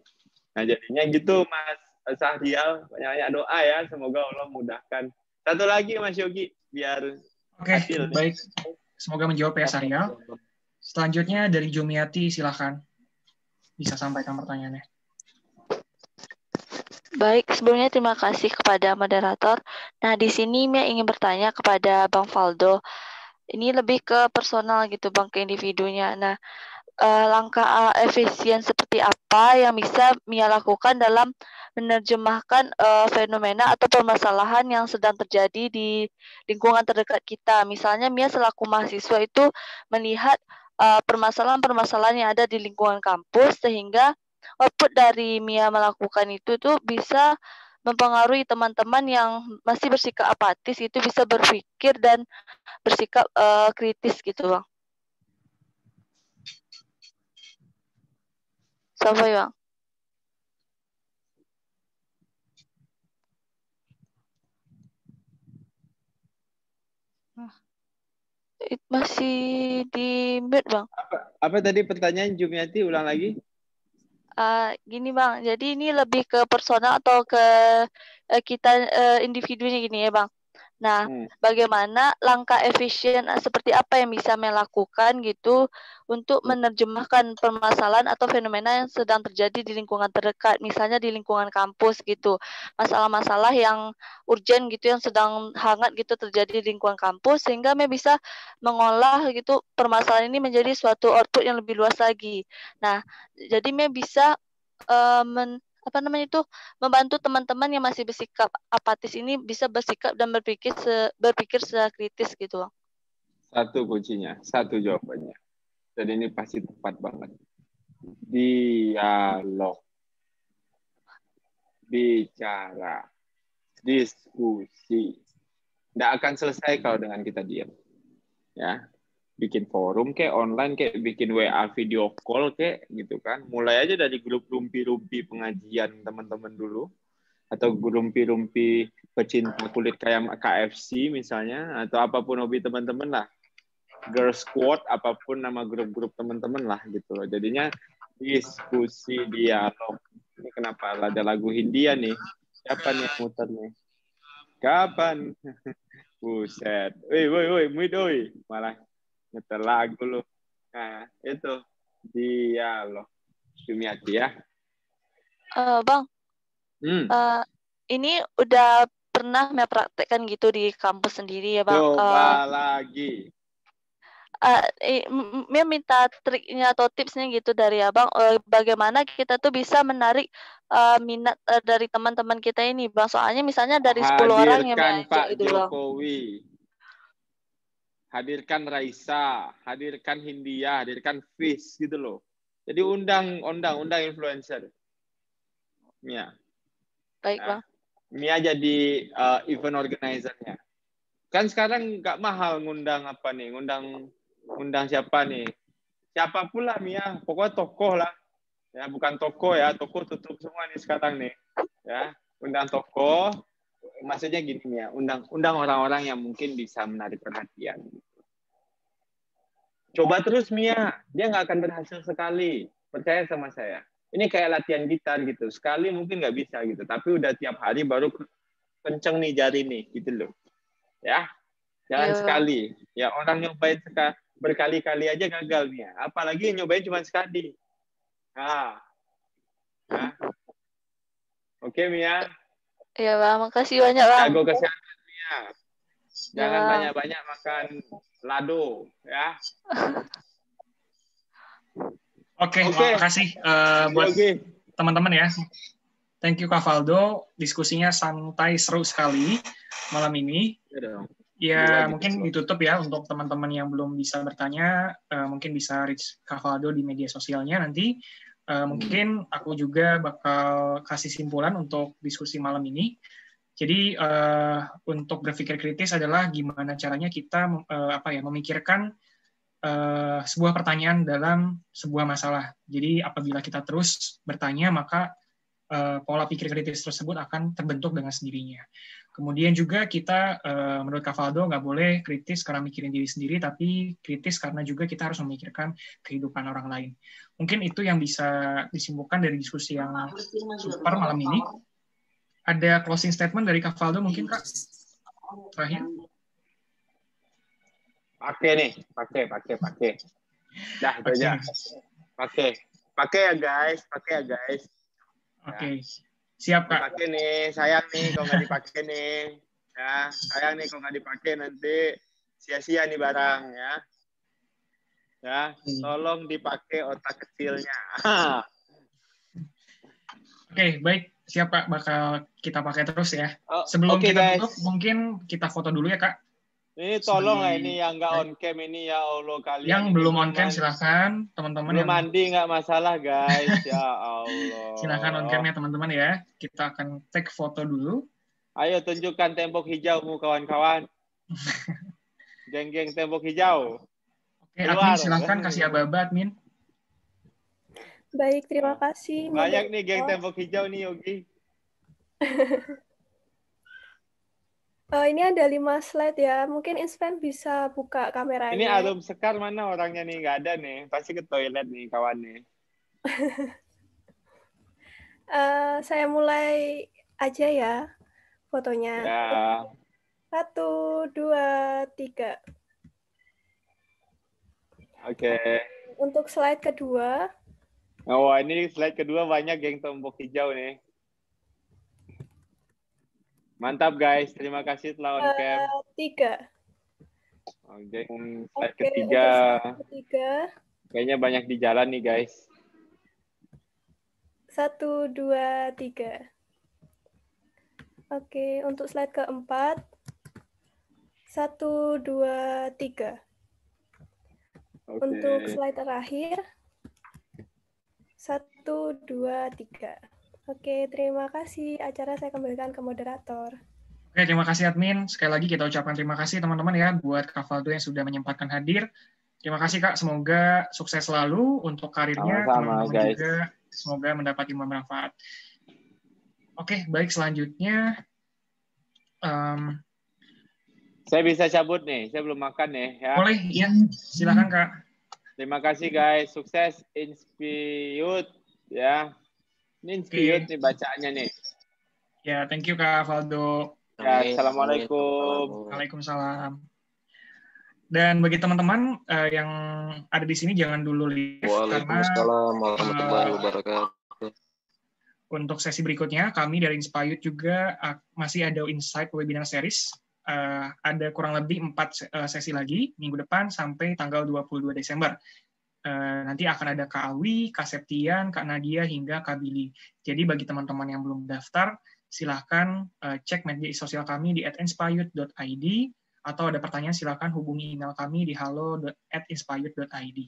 Nah jadinya gitu Mas Sahrial. Banyak-banyak doa ya. Semoga Allah mudahkan. Satu lagi Mas Yogi. Biar Oke, baik. Semoga menjawab ya Sahrial. Selanjutnya dari Jumiati, silakan. Bisa sampaikan pertanyaannya. Baik, sebelumnya terima kasih kepada moderator. Nah, di sini Mia ingin bertanya kepada Bang Faldo. Ini lebih ke personal gitu, Bang, ke individunya. Nah, langkah efisien seperti apa yang bisa Mia lakukan dalam menerjemahkan fenomena atau permasalahan yang sedang terjadi di lingkungan terdekat kita. Misalnya Mia selaku mahasiswa itu melihat permasalahan-permasalahan yang ada di lingkungan kampus sehingga output dari Mia melakukan itu tuh bisa mempengaruhi teman-teman yang masih bersikap apatis itu bisa berpikir dan bersikap kritis gitu, Bang. Sampai, Bang. Masih di mute, Bang. Apa tadi pertanyaan Jumiati? Ulang lagi. Gini Bang, jadi ini lebih ke personal atau ke kita individunya gini ya Bang. Nah, bagaimana langkah efisien seperti apa yang bisa melakukan gitu untuk menerjemahkan permasalahan atau fenomena yang sedang terjadi di lingkungan terdekat, misalnya di lingkungan kampus gitu, masalah-masalah yang urgent gitu yang sedang hangat gitu terjadi di lingkungan kampus sehingga bisa mengolah gitu permasalahan ini menjadi suatu output yang lebih luas lagi. Nah, jadi bisa apa namanya itu, membantu teman-teman yang masih bersikap apatis ini bisa bersikap dan berpikir secara kritis gitu, Bang. Satu kuncinya, satu jawabannya. Dan ini pasti tepat banget. Dialog. Bicara. Diskusi. Nggak akan selesai kalau dengan kita diam. Ya, bikin forum kayak online, kayak bikin WA video call kayak gitu kan. Mulai aja dari grup rumpi-rumpi pengajian teman-teman dulu. Atau rumpi-rumpi pecinta kulit kayak KFC misalnya. Atau apapun hobi teman-teman lah. Girl Squad, apapun nama grup-grup teman-teman lah gitu loh. Jadinya diskusi, dialog. Ini kenapa ada lagu Hindia nih? Siapa nih yang muter nih? Kapan? Buset. Woi, muid oi. Malah nyetel lagu lu. Nah, itu dialog. Sumiati ya. Bang, ini udah pernah praktekkan gitu di kampus sendiri ya, Bang? Coba lagi. Mia minta triknya atau tipsnya gitu dari Abang, bagaimana kita tuh bisa menarik minat dari teman-teman kita ini, Bang. Soalnya misalnya dari 10 orang yang Hadirkan ajak Pak gitu, Bang. Jokowi. Hadirkan Raisa, hadirkan Hindia, hadirkan Fish gitu loh. Jadi undang influencer. Mia. Baik, Bang. Mia jadi event organizer-nya. Kan sekarang nggak mahal ngundang apa nih, ngundang siapa nih? Siapa pula Mia, pokoknya tokoh lah. Ya, bukan toko ya, toko tutup semua nih sekarang nih. Ya, undang tokoh. Maksudnya gini Mia, undang orang-orang yang mungkin bisa menarik perhatian. Coba terus Mia, dia nggak akan berhasil sekali. Percaya sama saya. Ini kayak latihan gitar gitu. Sekali mungkin nggak bisa gitu, tapi udah tiap hari baru kenceng nih jari nih, gitu loh. Ya, jangan sekali. Ya, orang nyobain berkali-kali aja gagal nih. Apalagi nyobain cuma sekali. Nah. Oke, Mia. Iya, Bang. Makasih banyak, Bang. Jago kesehatan, Mia. Jangan banyak-banyak makan lado, ya. Oke. Makasih buat teman-teman ya. Thank you Kak Valdo, diskusinya santai seru sekali malam ini. Ya mungkin ditutup ya untuk teman-teman yang belum bisa bertanya, mungkin bisa reach Kak Valdo di media sosialnya nanti. Mungkin aku juga bakal kasih simpulan untuk diskusi malam ini. Jadi untuk berpikir kritis adalah gimana caranya kita memikirkan sebuah pertanyaan dalam sebuah masalah. Jadi apabila kita terus bertanya, maka pola pikir kritis tersebut akan terbentuk dengan sendirinya. Kemudian juga kita, menurut Kak Valdo, nggak boleh kritis karena mikirin diri sendiri, tapi kritis karena juga kita harus memikirkan kehidupan orang lain. Mungkin itu yang bisa disimpulkan dari diskusi yang super malam ini. Ada closing statement dari Kak Valdo mungkin, Kak? Terakhir. Pakai nih, pakai. Dah, itu aja. Pakai ya guys. Oke. Siap, Kak. Pakai nih, sayang nih kalau nggak dipakai nih. Ya, sayang nih kalau nggak dipakai nanti sia-sia nih barang ya. Ya, tolong dipakai otak kecilnya. Oke, baik. Siap, Kak. Bakal kita pakai terus ya. Sebelum kita tutup, mungkin kita foto dulu ya, Kak. Ini tolong lah ini yang nggak on cam ini ya Allah kalian. Yang belum on cam silahkan teman-teman. Belum mandi nggak masalah guys ya Allah. Silahkan on camnya teman-teman ya. Kita akan take foto dulu. Ayo tunjukkan tembok hijaumu kawan-kawan. Geng-geng tembok hijau. Oke, admin silahkan kasih aba-aba admin. Baik, terima kasih. Banyak nih geng tembok hijau nih Yogi. Ini ada 5 slide ya. Mungkin Inspen bisa buka kameranya. Ini Arum Sekar mana orangnya nih? Nggak ada nih. Pasti ke toilet nih kawan nih. Saya mulai aja ya fotonya. Ya. 1, 2, 3. Oke. Untuk slide kedua. Oh, ini slide kedua banyak geng tembok hijau nih. Mantap guys, terima kasih telah on cam. 3. Oke, slide ketiga. Kayaknya banyak di jalan nih guys. 1, 2, 3. Oke, untuk slide keempat. 1, 2, 3. Oke. Untuk slide terakhir. 1, 2, 3. Oke, terima kasih. Acara saya kembalikan ke moderator. Oke, terima kasih admin. Sekali lagi kita ucapkan terima kasih teman-teman ya buat Kak Valdo yang sudah menyempatkan hadir. Terima kasih Kak, semoga sukses selalu untuk karirnya, Sama-sama, teman-teman guys. juga semoga mendapat ilmu manfaat. Oke, baik selanjutnya. Saya bisa cabut nih, saya belum makan nih ya. Boleh, ya. Silakan Kak. Terima kasih guys, sukses Inspiut ya. Ini Inspiut nih bacaannya nih. Ya, thank you Kak Valdo. Ya, assalamualaikum. Waalaikumsalam. Dan bagi teman-teman yang ada di sini jangan dulu live Waalaikumsalam warahmatullahi wabarakatuh. Untuk sesi berikutnya kami dari Inspiut juga masih ada Insight Webinar Series. Ada kurang lebih 4 sesi lagi minggu depan sampai tanggal 22 Desember. Nanti akan ada Kak Awi, Kak Septian, Kak Nadia, hingga Kak Billy. Jadi bagi teman-teman yang belum daftar, silahkan cek media sosial kami di @inspiut.id, atau ada pertanyaan silahkan hubungi email kami di halo@inspiut.id.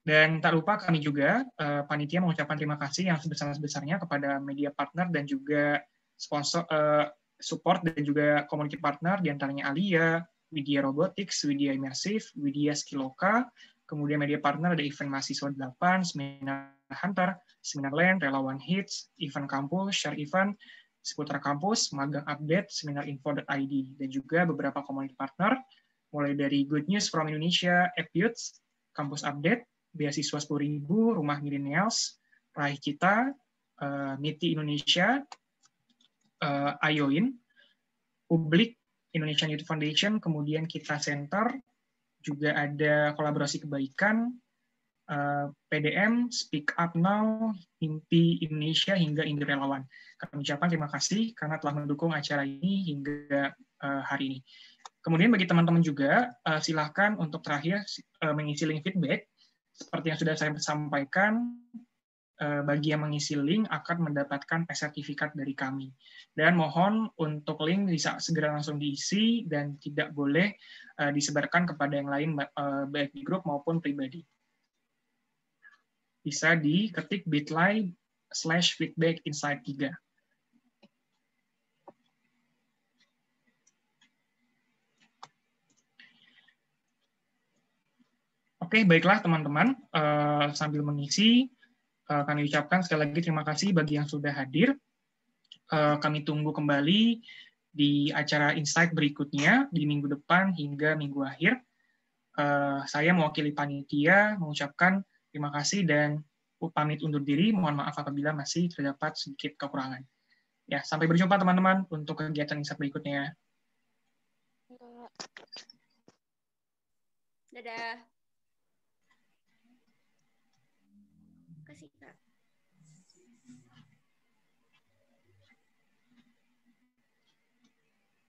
Dan tak lupa kami juga, panitia mengucapkan terima kasih yang sebesar-besarnya kepada media partner dan juga sponsor, support dan juga community partner, diantaranya Alia, Widya Robotics, Widya Immersive, Widya Skiloka, kemudian media partner ada Event Mahasiswa 8, Seminar Hunter, Seminar Land, Relawan Hits, Event Kampus, Share Event, Seputar Kampus, Magang Update, Seminar Info.id, dan juga beberapa community partner, mulai dari Good News from Indonesia, Youth, Kampus Update, Beasiswa 10.000, Rumah Millennials, Raih Cita, MITI Indonesia, Ayoin, Publik, Indonesian Youth Foundation, kemudian Kita Center, juga ada Kolaborasi Kebaikan, PDM, Speak Up Now, Mimpi Indonesia, hingga Indri Relawan. Kami ucapkan terima kasih karena telah mendukung acara ini hingga hari ini. Kemudian bagi teman-teman juga, silahkan untuk terakhir mengisi link feedback. Seperti yang sudah saya sampaikan, bagi yang mengisi link akan mendapatkan sertifikat dari kami. Dan mohon untuk link bisa segera langsung diisi dan tidak boleh disebarkan kepada yang lain, baik di grup maupun pribadi. Bisa diketik bit.ly/feedbackinsight3. Oke, baiklah teman-teman, sambil mengisi, kami ucapkan sekali lagi terima kasih bagi yang sudah hadir. Kami tunggu kembali di acara Insight berikutnya di minggu depan hingga minggu akhir. Saya mewakili panitia mengucapkan terima kasih dan pamit undur diri. Mohon maaf apabila masih terdapat sedikit kekurangan. Ya, sampai berjumpa teman-teman untuk kegiatan Insight berikutnya. Dadah. Kasih Kak.